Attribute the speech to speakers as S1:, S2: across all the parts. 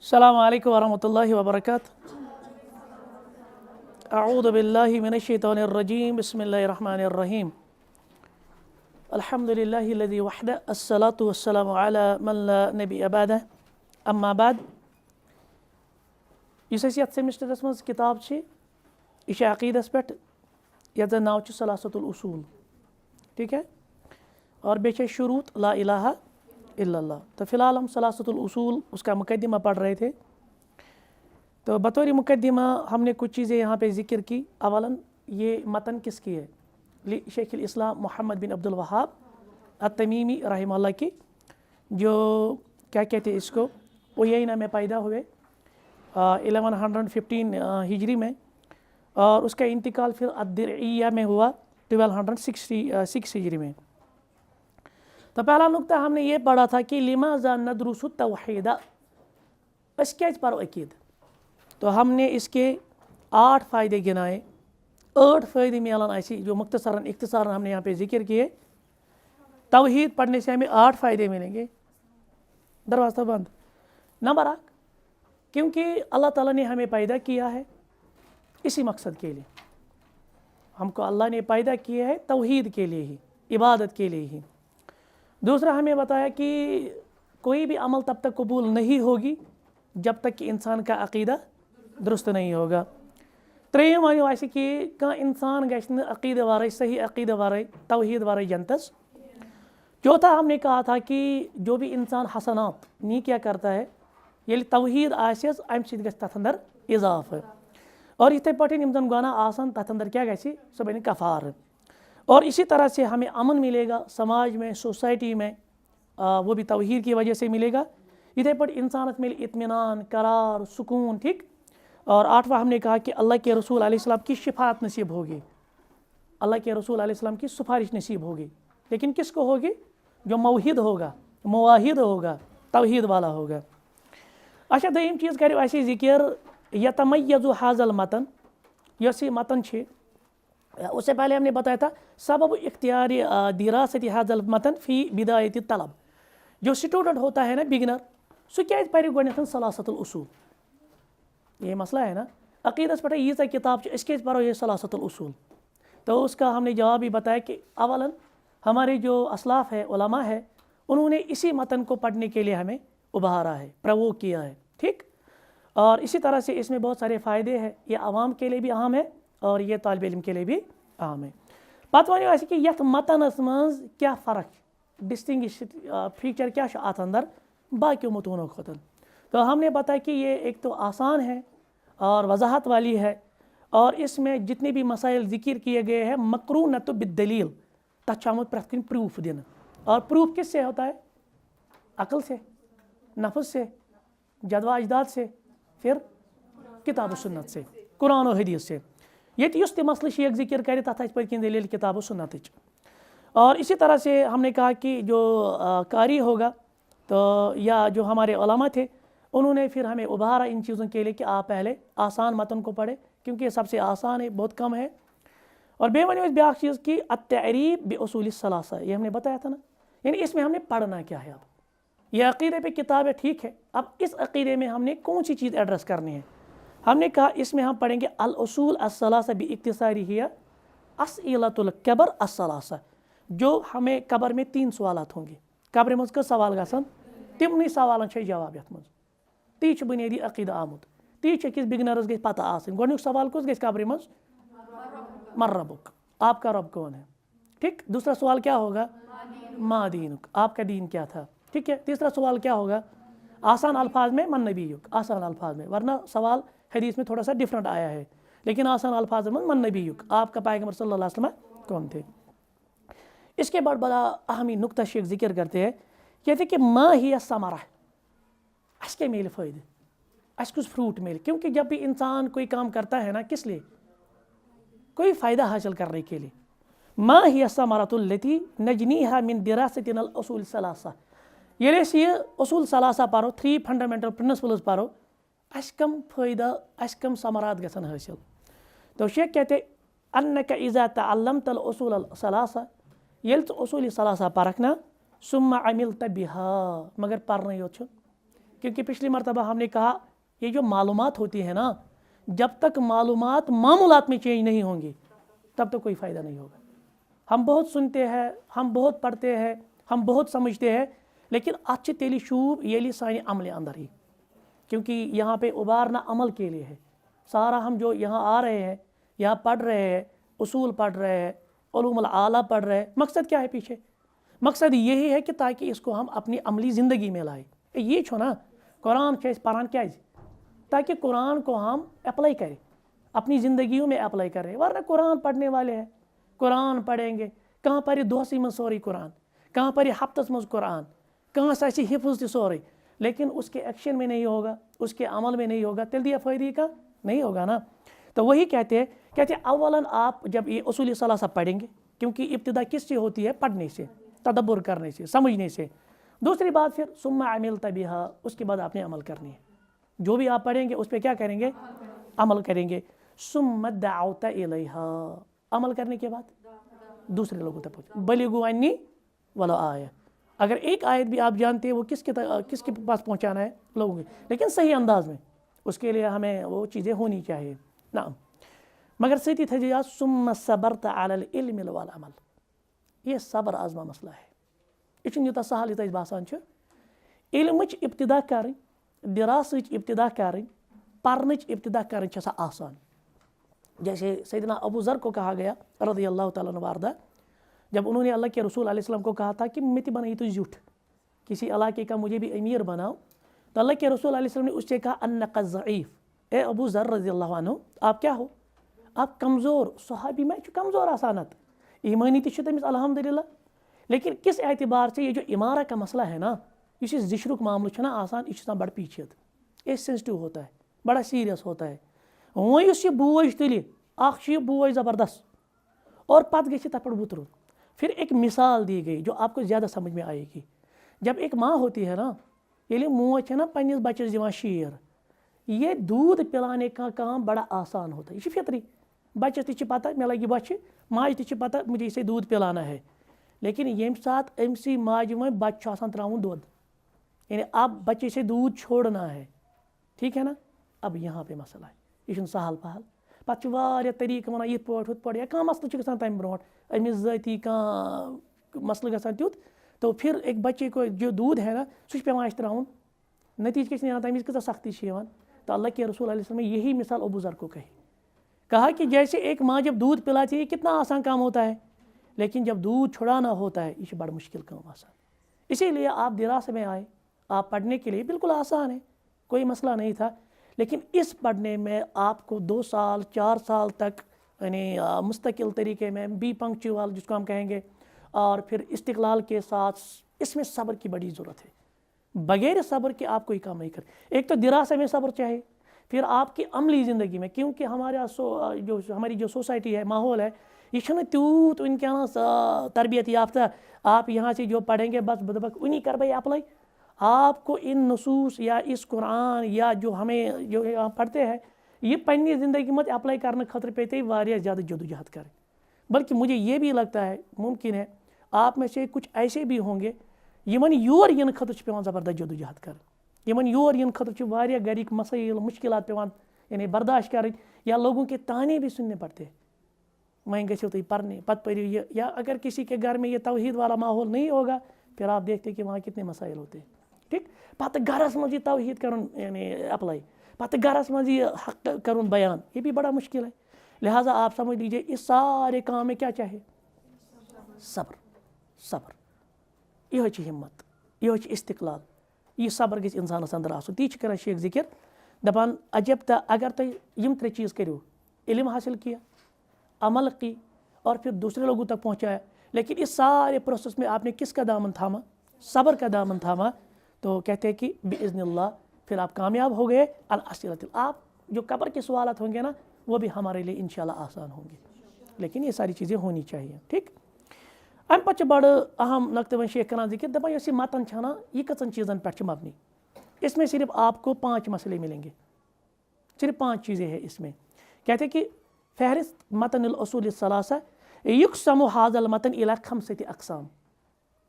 S1: अस्सलामु अलैकुम वरहमतुल्लाहि वबरकातुहू। अऊज़ु बिल्लाहि मिनश्शैतानिर रजीम। बिस्मिल्लाहिर रहमानिर रहीम। अल्हम्दुलिल्लाहि लज़ी वहदा अस्सलातु वस्सलामु अला मन ला नबिय्य बअदह। अम्मा बाद। इस यथ सेमिस्टरस मज किताब छे यह अकीदस पे यथ नाव सलासतुल उसूल, ठीक है, और बेचे शुरूत ला इलाहा इल्लल्लाह। तो फ़िलहाल हम सलासतुल उसूल उसका मुकद्दिमा पढ़ रहे थे। तो बतौर मुकद्दिमा हमने कुछ चीज़ें यहाँ पे ज़िक्र की। अवलन ये मतन किसकी है? शेखुल इस्लाम मोहम्मद बिन अब्दुल वहाब अत-तमीमी रहमहुल्लाह की, जो क्या कहते हैं इसको, उयैना में पैदा हुए 1115 हिजरी में, और उसका इंतकाल फिर अद-दिरइया में हुआ 1266 हिजरी में। तो पहला नुक्ता हमने ये पढ़ा था कि लिमाज़ा नदरुसु तौहीद, अस क्या पढ़ो अकीद। तो हमने इसके 8 फ़ायदे गिनाए, 8 फ़ायदे मिलन ऐसी जो इख्तिसारन हमने यहाँ पे जिक्र किए। तौहीद पढ़ने से हमें 8 फ़ायदे मिलेंगे। दरवाज़ा बंद। नंबर 1, क्योंकि अल्लाह ताला ने हमें पैदा किया है इसी मकसद के लिए। हमको अल्लाह ने पैदा किया है तौहीद के लिए ही, इबादत के लिए ही। दूसरा हमें बताया कि कोई भी अमल तब तक कबूल नहीं होगी जब तक कि इंसान का अकीदा दुरुस्त नहीं होगा। त्रेयम वो ऐसे कि इंसान गश्न अकीद वारे, सही अकीद वारे, तौहीद वारे जनतस। चौथा हमने कहा था कि जो भी इंसान हसनात नी क्या करता है, ये तौहीद आसियस अम सिद्ध तथ अंदर इजाफा, और इथे पठन यम जन गुनाह आसान तथ अंदर क्या गसी सो बने कफार। और इसी तरह से हमें अमन मिलेगा समाज में, सोसाइटी में, वो भी तौहीद की वजह से मिलेगा। इधे पर इंसान मिले इत्मीनान, करार, सुकून, ठीक। और 8वां हमने कहा कि अल्लाह के रसूल अलैहिस्सलाम की शिफात नसीब होगी, अल्लाह के रसूल अलैहिस्सलाम की सिफारिश नसीब होगी। लेकिन किसको होगी? जो मौहिद होगा, मुवाहिद होगा, तौहीद वाला होगा। अच्छा, दोयम चीज़ करो ऐसे जिक्र यतमय्यज़ु हाज़ल मतन, यसी मतन छे। उससे पहले हमने बताया था सबब इख्तियार दिरासती हाज़ल मतन फ़ी बिदायती तलब। जो स्टूडेंट होता है ना, बिगिनर, सो क्या पढ़े गोडन सलासतुल उसूल। ये मसला है ना, अकीदस पे यीज़ किताब इसके पढ़ो ये सलासतुल उसूल। तो उसका हमने जवाब भी बताया कि अवलन हमारे जो असलाफ़ है, उलमा है, उन्होंने इसी मतन को पढ़ने के लिए हमें उभारा है, प्रवोक किया है, ठीक। और इसी तरह से इसमें बहुत सारे फ़ायदे हैं। ये आवाम के लिए भी अहम है और ये तालिब इल्म के लिए भी अहम है। पता वो ऐसे कि यथ मतनस मज क्या फ़र्क, डिस्टिंग्विश फीचर क्या अत अंदर बाकी मतूनों खुतन। तो हमने बताया कि ये एक तो आसान है और वजाहत वाली है, और इसमें जितने भी मसाइल ज़िक्र किए गए हैं मकरून तो बिदलील तछामत प्रति प्रूफ देना। और प्रूफ किससे होता है? अक़ल से, नफ्स से, जदवा अजदाद से, फिर किताब सुन्नत से, कुरान और हदीस से। ये तो मसल शेख जिक्र करे तथा पर दलील किताब सुन्नत। और इसी तरह से हमने कहा कि जो कारी होगा, तो या जो हमारे उलमा थे, उन्होंने फिर हमें उभारा इन चीज़ों के लिए कि आप पहले आसान मतन को पढ़े, क्योंकि ये सबसे आसान है, बहुत कम है। और बेमनी ब्याक चीज़ की अत-तअरीब बिउसूल सलासा, ये हमने बताया था ना, यानी इसमें हमने पढ़ना क्या है। अब ये अक़ीदे पे किताब है, ठीक है, अब इस अक़ीदे में हमने कौन सी चीज़ एड्रेस करनी है। हमने कहा इसमें हम पढ़ेंगे अल उसूल अस्सलासा बि इख्तिसारी हिया अस्इलतुल कब्र अस्सलासा। जो हमें कब्र में 3 सवालात होंगे। कब्र मज का सवाल गसन, तिमनी सवालन छे जवाब यथ मज। ती छ बुनियादी अक़ीदा आमुत, ती छ किस बिगनरस गई पता आसन। गोडनुक सवाल कुछ गई कब्र मज, मर रब्बुक, आपका रब कौन है, ठीक। दूसरा सवाल क्या होगा? मा दीनुक, आपका दीन क्या था, ठीक है। तीसरा सवाल क्या होगा? आसान अल्फाज में मन नबीयुक, आसान अल्फाज में, वरना सवाल हदीस में थोड़ा सा डिफरेंट आया है, लेकिन आसान अल्फाज में मन नबीयुक, आपका पैगंबर सल्लल्लाहु अलैहि वसल्लम कौन थे। इसके बाद बड़ा अहमी नुक्ता शेख जिक्र करते हैं, कहते कि मा ही समरा, इसके मेल फ़ायदे, अस कुछ फ्रूट मेल। क्योंकि जब भी इंसान कोई काम करता है ना, किस लिए? कोई फ़ायदा हासिल करने के लिए। मा ही समरतुल्लती नजनीहा मिन दिरासतिनल उसूल सलासा, ये उसूल सलासा पारो, 3 फंडामेंटल प्रिंसिपल्स पारो, अस कम फ़ायदा, अस कम समरात गसन हासिल। तो शेख कहते अन्नका इज़ा तअल्लमतल उसूल सलासा, ये उसूल सलासा परखना, सुम्मा अमिलत बिहा, मगर पढ़ना योत क्योंकि पिछली मरतबा हमने कहा ये जो मालूमात होती है ना, जब तक मालूमात मामूलात में चेंज नहीं होंगी तब तक कोई फ़ायदा नहीं होगा। हम बहुत सुनते हैं, हम बहुत पढ़ते हैं, हम बहुत समझते हैं, लेकिन अच्छी तेली शूब ये सानी अमल अंदर ही, क्योंकि यहाँ पे उबारना अमल के लिए है। सारा हम जो यहाँ आ रहे हैं, यहाँ पढ़ रहे हैं, उसूल पढ़ रहे हैं, उलूमुल आला पढ़ रहे हैं, मकसद क्या है पीछे? मकसद यही है कि ताकि इसको हम अपनी अमली ज़िंदगी में लाएं। ये छो ना कुरान पढ़ान क्या, ताकि कुरान को हम अप्लाई करें, अपनी ज़िंदगियों में अप्लाई करें। वरना कुरान पढ़ने वाले हैं, कुरान पढ़ेंगे, कहाँ पर दोसी में सोरी कुरान, कहाँ पर हफ्तस में कुरान, कहाँ से हिफ्ज़ ति सोरी, लेकिन उसके एक्शन में नहीं होगा, उसके अमल में नहीं होगा, तिल दिया फ़ायदे का नहीं होगा ना। तो वही कहते हैं अव्वलन आप जब ये उसूल सलासा पढ़ेंगे, क्योंकि इब्तिदा किससे होती है? पढ़ने से, तदब्बुर करने से, समझने से। दूसरी बात फिर सुम्मा अमिलता बिहा, उसके बाद आपने अमल करनी है। जो भी आप पढ़ेंगे उस पर क्या करेंगे? अमल करेंगे। सुम्मा दाउता इलैहा, अमल करने के बाद दूसरे लोगों तक पहुँच, बलिगु अन्नी वला आया। अगर एक आयत भी आप जानते हैं वो किसके पास पहुँचाना है? लोगों के, लेकिन सही अंदाज में। उसके लिए हमें वो चीज़ें होनी चाहिए ना। मगर सही थे सुम्मा सबरत अलल इल्म वल अमल, ये सबर आजमा मसला है। यह यूत सहल यूत बासान इल्मच इब्तिदा कर, दिरासच इब्तिदा कर, पढ़नच इब्तिदा कर आसान। जैसे सैयदना अबू ज़र को कहा गया रज़ियल्लाहु तआला अन्हु वारदा, जब उन्होंने अल्लाह के रसूल अलैहि सल्लम को कहा था कि मित बनाई तो झूठ, किसी इलाके का मुझे भी अमीर बनाओ, तो अल्लाह के रसूल अलैहि सल्लम ने उससे कहा अन्नका ज़ईफ़, ए अबू ज़र रज़ियल्लाहु अन्हु, आप क्या हो? आप कमज़ोर। सहाबी में कमज़ोर आसानत, ईमानी तो तमिस अल्हम्दुलिल्लाह, लेकिन किस एतबार से ये जो इमारा का मसला है ना, इस जिशरुक मामला ना आसान, यह बड़ पीछे, ये सेंसिटिव होता है, बड़ा सीरियस होता है। वह यह बोझ तुल बोझ ज़बरदस्त, और पत गि तथ पे बुतरुन। फिर एक मिसाल दी गई जो आपको ज़्यादा समझ में आएगी। जब एक माँ होती है ना, ये मोज है ना पन्निस बच्चस दिवान शीर, ये दूध पिलाने का काम बड़ा आसान होता है। ये फितरी, बच्चस ति पता मे लगे बच्चे, माज ति पता मुझे इसे दूध पिलाना है, लेकिन ये सात अमसी माज में बच्चा त्राउन दूध, यानी अब बच्चे से दूध छोड़ना है, ठीक है ना। अब यहाँ पे मसला है, यह सहल पहल, पत् तरीक वन ये हुत पा या कह मसल ग तम ब्रो अमिस ज़ाती कह मसल ग तुत, तो फिर एक बच्चे को जो दूध है ना सह पे त्राउन, नतीज क्या ना तमिस कह सख्ती। तो अल्लाह के रसूल अलैहि सल्लम ने यही मिसाल अबू ज़र को कहा कि जैसे एक माँ जब दूध पिलाती है कितना आसान काम होता है, लेकिन जब दूध छुड़ाना होता है ये बड़ा मुश्किल काम आसान। इसीलिए आप दिरास में आए, आप पढ़ने के लिए बिल्कुल आसान है, कोई मसला नहीं था। लेकिन इस पढ़ने में आपको 2 साल 4 साल तक यानी मुस्तकिल तरीके में बी पंक्चुअल जिसको हम कहेंगे, और फिर इस्तिक़लाल के साथ इसमें सब्र की बड़ी ज़रूरत है। बगैर सब्र के आप कोई काम नहीं कर। एक तो दिरासा में सब्र चाहिए, फिर आपकी अमली ज़िंदगी में, क्योंकि हमारी जो सोसाइटी है, माहौल है, ये तूत उनके तरबियत याफ्ता। आप यहाँ से जो पढ़ेंगे बस बदबक उन्हीं कर भाई अप्लाई। आपको इन नसूस या इस कुरान या जो हमें जो यहाँ पढ़ते हैं ये पन्नी ज़िंदगी में अप्लाई करने खतर पे वारिया ज़्यादा जदोजहद करें। बल्कि मुझे ये भी लगता है मुमकिन है आप में से कुछ ऐसे भी होंगे यमन योर इन खतर पे ज़बरदस्त जदोजहद कर, यमन योर इन खतर वारिया घरिक मसाइल मुश्किलात पे यानी बर्दाश्त करें, या लोगों के ताने भी सुनने पड़ते हैं। वहीं गो तुम पढ़ने पत पर, या अगर किसी के घर में ये तौहीद वाला माहौल नहीं होगा फिर आप देखते कि वहाँ कितने मसाइल होते हैं। ठीक, पत घरस मज तौहीद करुन यानी अप्लाई, पत घरस मज हक करुन बयान, ये भी बड़ा मुश्किल है। लिहाजा आप समझ लीजिए इस सारे काम में क्या चाहिए? सब्र। सब्र यह हिम्मत, यह इस्तिक़लाल, यह सब्र गि इंसानस अंदर आसुन। ती कर शेख जिक्र दपान अजब त अगर तुम यम 3 चीज़ करो, इल्म हासिल किया, अमल की, और फिर दूसरे लोगों तक पहुँचाया, लेकिन इस सारे प्रोसेस में आपने किसका दामन थामा? सब्र का दामन थामा। तो कहते हैं कि बिइज़्निल्लाह फिर आप कामयाब हो गए। अल असीलतिल, आप जो कब्र के सवालात होंगे ना वो भी हमारे लिए इंशाल्लाह आसान होंगे, लेकिन ये सारी चीज़ें होनी चाहिए। ठीक, अम पे बड़ अहम नक्ते वन शेख कर जिक्र दपान यह मतन छना यह कचन चीज़न पे मबनी। इसमें सिर्फ आपको 5 मसले मिलेंगे, सिर्फ 5 चीज़ें हैं इसमें। कहते हैं कि फहरिस्त मतन उसूल सलासा युक़समु हाज़ल मतन इला 5 अक़साम।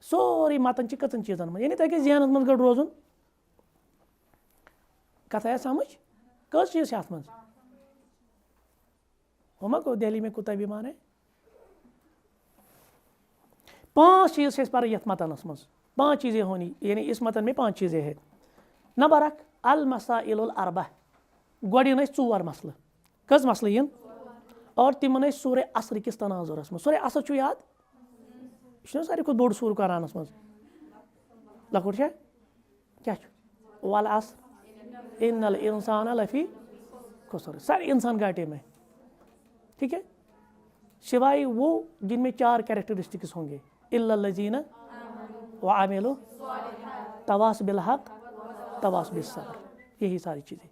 S1: सोरी मतन कचन चीज़न में, यानी तक जहनस मज गो रोजुन कथ आया समझ कस चीज़ अत मज हम को दिल्ली में कुत्ता विमान है 5 चीज़ से पर यथ मतनस मज 5 चीज़ें होनी यानी इस मतन में 5 चीज़ें हैं। नंबर 1 अल मसाइलुल अर्बा गोडिन 4 मसल कस मसल इन और तिमन सूर्य असर किस तनाजुरस मज सूर्य असर याद यह सारे खुद बोड़ सूर कुरानस मज लकुट क्या वाल असर इन्नल इंसान लफी खुसर सारे इंसान घाटे में ठीक है सिवाय वो जिनमें 4 कैरेक्टरिस्टिक्स होंगे इल्लल्लज़ीना व आमिलू तवास बिल हक तवास बिस सब्र यही सारी चीज़ें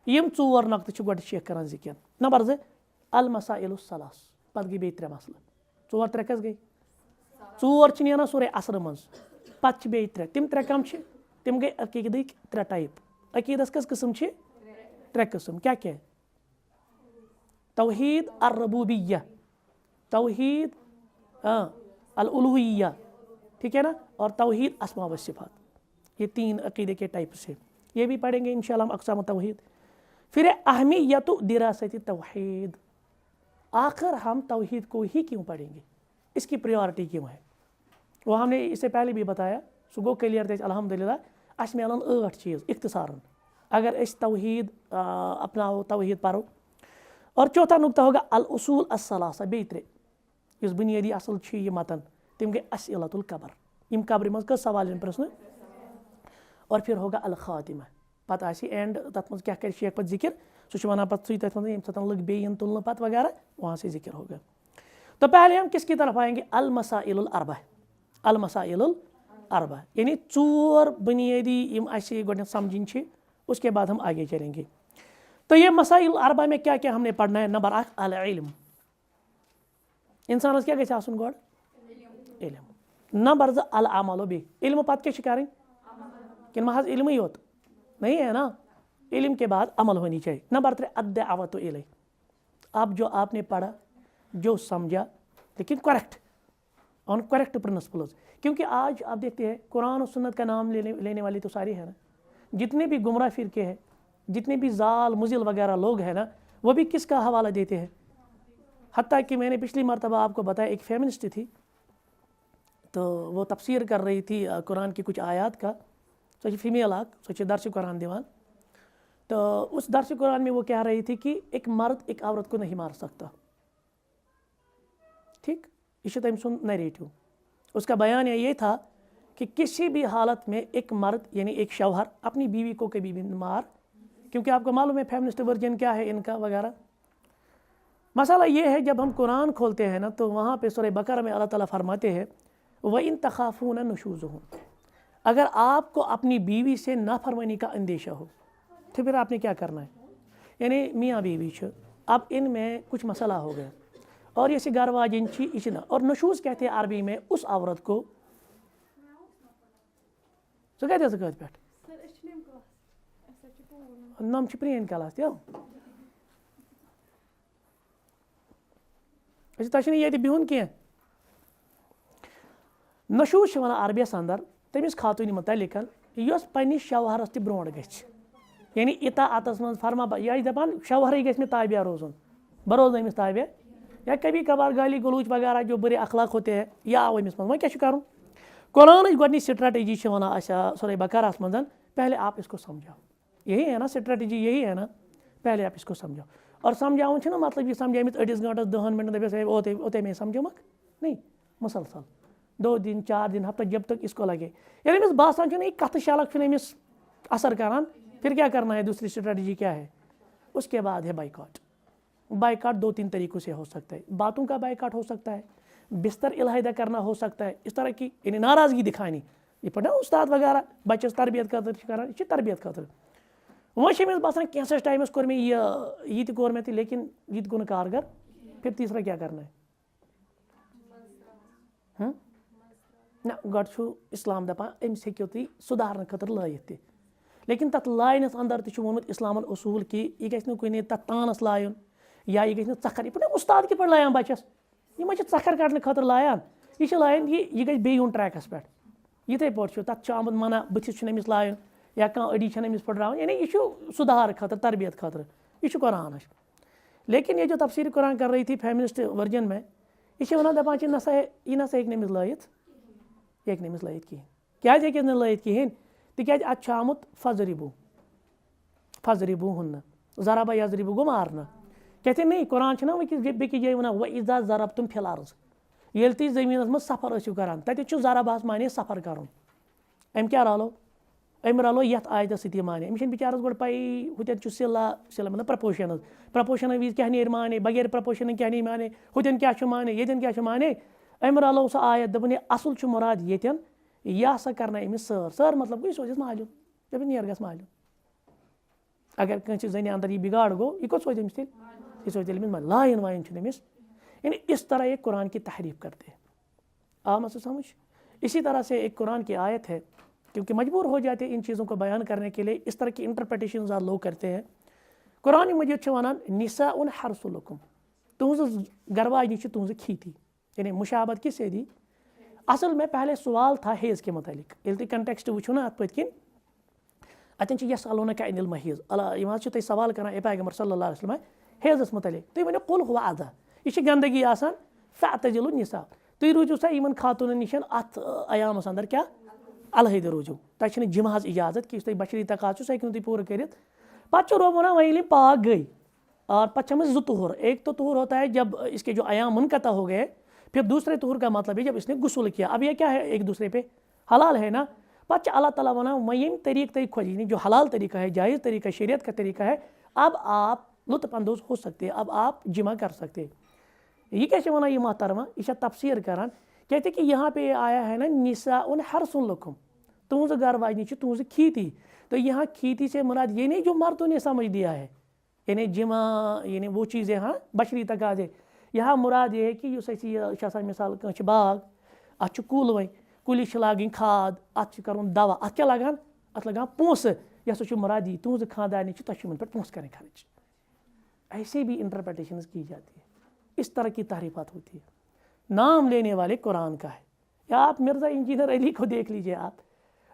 S1: यम 4 नक्त गोड शेख कर जिक्र। नंबर 2 अल मसाइलुस सलास पत गई 3 मसल 4 3 कस गई 4 नीना सूर्य असर मज पत बे 3 तिम 3 कम तिम गई अकीदक 3 टाइप अकीदस कस किस्म 3 किस्म क्या क्या तौहीद अर्रबूबिय्या तौहीद अल उलूहिय्या ठीक है ना और तौहीद अस्मा व सिफात ये 3 अकीदे के टाइप से ये भी पढ़ेंगे इंशाल्लाह हम अक़साम तौहीद। फिर अहमियत दिरासत तौहीद आखिर हम तौहीद को ही क्यों पढ़ेंगे इसकी प्रायोरिटी क्यों है वो हमने इससे पहले भी बताया सो गो क्लियर थे अल्हम्दुलिल्लाह अस मिलन 8 चीज़ इख्तिसारन अगर इस तौहीद अपनाओ तौहीद पढ़ो। और चौथा नुक्ता होगा अल उसूल अस्सलासा बेत्रे इस बुनियादी असल ये मतन तिम गए अस्इलतुल कब्र इम कब्र मज कस सवाल प्रश्न और फिर होगा अल खातिमा पता एंड तथ मज क्या कर शेख पत जिक्र सह वन पे तथ मज यम लग बेन तुलन पत वगैरह वहाँ से जिक्र होगा। तो पहले हम किसकी तरफ आएंगे अल मसाइलुल अर्बा यानी 4 बुनियादी यम गोड समझ उसके बाद हम आगे चलेंगे। तो ये मसाइल अरबा में क्या क्या हमने पढ़ना है। नंबर 1 अल इल्म इंसान क्या गई आसन गोड इल्म। नंबर 2 अल अमल बे इल्म पत क्या करें कि महज इल्म ही होता नहीं है ना इल्म के बाद अमल होनी चाहिए। नंबर 3 अद्दावत इलैह आप जो आपने पढ़ा जो समझा लेकिन करेक्ट ऑन करेक्ट प्रिंसिपल्स क्योंकि आज आप देखते हैं कुरान और सुन्नत का नाम लेने वाले तो सारे हैं ना जितने भी गुमराह फिरके हैं जितने भी जाल मुजिल वगैरह लोग हैं ना वो भी किसका हवाला देते हैं। हत्ता कि मैंने पिछली मरतबा आपको बताया एक फेमिनिस्ट थी तो वो तफसीर कर रही थी कुरान की कुछ आयत का सो फीमेल आक सो दर्स कुरान दिवान तो उस दर्स कुरान में वो कह रही थी कि एक मर्द एक औरत को नहीं मार सकता। ठीक ये तम सुन नरेटिव उसका बयान ये था कि किसी भी हालत में एक मर्द यानी एक शौहर अपनी बीवी को कभी भी मार क्योंकि आपको मालूम है फेमिनिस्ट वर्जन क्या है इनका वगैरह। मसाला ये है जब हम कुरान खोलते हैं ना तो वहाँ पे सूरह बकरा में अल्लाह ताला फरमाते हैं व इन तखाफून नुशूज़ुहुम अगर आपको अपनी बीवी से नाफरमानी का अंदेशा हो तो फिर आपने क्या करना है यानी मियाँ बीवी अब इनमें कुछ मसला हो गया और ये घर वाजिन इचना और नशूज़ कहते हैं अरबी में उस औरत को सो कहते हैं पे नम प्रेन क्लास तह ये बिहुन कह नशूज़ वन अरबियस अंदर तमिस खातून मुतलिक पन्निस शौहरस तह ब्रोट ग यानी इताअतस मज फरमा यह दपान शौहर गि मे ताबिया रोजन बह रोज अमिस ताबिया या कभी कभार गाली गलूच वगैरह जो बुरे अखलाक होते हैं या आओ अमिस मज वह क्या कर कुरान गोडनी स्ट्रेटजी वन सूरह बकरास मज पहले आप इसको समझाओ यही है ना स्ट्रेटजी यही है ना पहले आप इसको समझाओ और समझावन ना मतलब ये समझामित अड़िस घंटस 10 मिनट दस ओते में समझोमक नहीं मुसलसल 2 दिन 4 दिन हफ्ता जब तक इसको लगे यानी अमिस बासान ना कथ शालक अमिस असर करान फिर क्या करना है दूसरी स्ट्रेटजी क्या है उसके बाद है बाइकआउट। बाइकआउट 2-3 तरीक़ों से हो सकता है बातों का बाइकआउट हो सकता है बिस्तर इलाहिदा करना हो सकता है इस तरह की यानी नाराज़गी दिखानी ये पढ़ा उस्ताद वगैरह बच्चस तरबियत कर तरबियत खतर वह बसान कैंसस टाइमस कोर मे ये कोर मे लेकिन ये गो कारगर फिर तीसरा क्या करना है ना गोड इस्लाम दपान अमिस हेक्यो तुम सुधारन खतर लायत लेकिन तथ लायनस अंदर वोनमुत इस्लामन उसूल कि यह गि कुन तथ तानस लायन या यह गि चखर ये उस्ताद कि लायान बच्चस यह चखर कड़ने खतर लायान यह लायान यह गि बेयुन ट्रैकस पे यिथे पे तथ आमुत मना बुथिस अमिस लायन या कहाँ एडिशन अमिस पढ़ावन, यानी ये सुधार खतर तरबियत खतर, ये कुरान। लेकिन ये जो तफसीर कुरान कर रही थी फेमिनिस्ट वर्जन में, ये वन दपान नसा यह नसा हेक नमिस लयित, यह हेक नमिस लयित कहें। क्या हेक लयित कहें, तिकाज अत आमुत फजरिबू, फजरिबू हुन जराबा यजरिबू गो मारना। कहते नहीं, कुरान ना बेकि जाए वन व इज़ा ज़रब तुम फिल अर्ज़, येल तुम ज़मीनस मज सफ़र ٲسِو करान, तते ज़रबास माने सफ़र करुन। अम क्या रलो, अम रलो यथ आयतस सत माने, अमिस बिचारस गो पई हुतन सिला सिला मतलब प्रपोशन, प्रपोशन विज क्या नेर माने, बगैर प्रपोशन क्या नहीं माने, हुतन क्या माने, येतन क्या माने। अम रलो सह आयत दपन असल मुराद येतन, यह सा करना अमिस सर, सर मतलब गई सोचस मालूम, जब नेर गस मालूम। अगर कंस जन अंदर यह बिगाड़ गो, यह कौन सोच अमिस तेल, यह सोच अमिस लायन वायन अमिस। यानी इस तरह एक कुरान की तहरीफ करते हैं। आ मत समझ। इसी तरह से एक कुरान की आयत है, क्योंकि मजबूर हो जाते हैं इन चीज़ों को बयान करने के लिए, इस तरह की इंटरप्रिटेशन लोग करते हैं। कुरान मजीद वनान निसा उन हरसुलकुम, तुहज गरवाज तुहज खेती, यानी मुशाबत किस दी। असल में पहले सवाल था हेज़ के मुतालिक, ये कंटेक्स्ट वो ना अत पन अतन यसअलून का अनिल महीज़, तुम सवाल कर पैगम्बर सल्लल्लाहु अलैहि वसल्लम हेज़स मुतालिक, तुम वो कुल हुआ अदा, यह गंदगी आसान फ़अतज़िलु निसा, तुम रूजू सा इन खातून निश अत अयामस अंदर क्या अलहद रूजू, तुम जिमहज इजाजत कि बशरी तकात सह तुम पूरा कर। पे रो वना वही पाक गई, और पे जो तुहर, एक तो तुहर होता है जब इसके जो अयाम मुनक़ता हो गए, फिर दूसरे तुहर का मतलब है जब इसने गुस्ल किया। अब यह क्या है, एक दूसरे पे हलाल है ना। पे अल्लाह ताला वना मैं यम तरीक़ खोजी जो हलाल तरीका है, जायज़ तरीका, शरीयत का तरीका है, अब आप लुत्फ़अंदोज़ हो सकते हैं, अब आप जिमा कर सकते हैं। ये कैसे वना ये मोहतरमा, यह तफसीर करान, कहते कि यहाँ पे आया है ना निसा उन हरसुन लकुम, तुहज घर वाजनी तुहज खेती। तो यहाँ खेती से मुराद ये नहीं जो मर्दों ने समझ दिया है, यानी जिमा यानी वो चीज़ें हाँ बशरी तकाज़े। यहाँ मुराद ये है कि मिसाल कह बाग, अत कुल वह कुलिस लागन खाद, अत कर दवा, अत क्या लगान, अत लगान पोस, यह सो मुराद यी तुहज खानदानी तुम पे पोस करें खर्च। ऐसे भी इंटरप्रिटेशन की जाती है, इस तरह की तारीफात होती है। नाम लेने वाले कुरान का है। या आप मिर्ज़ा इंजीनियर अली को देख लीजिए, आप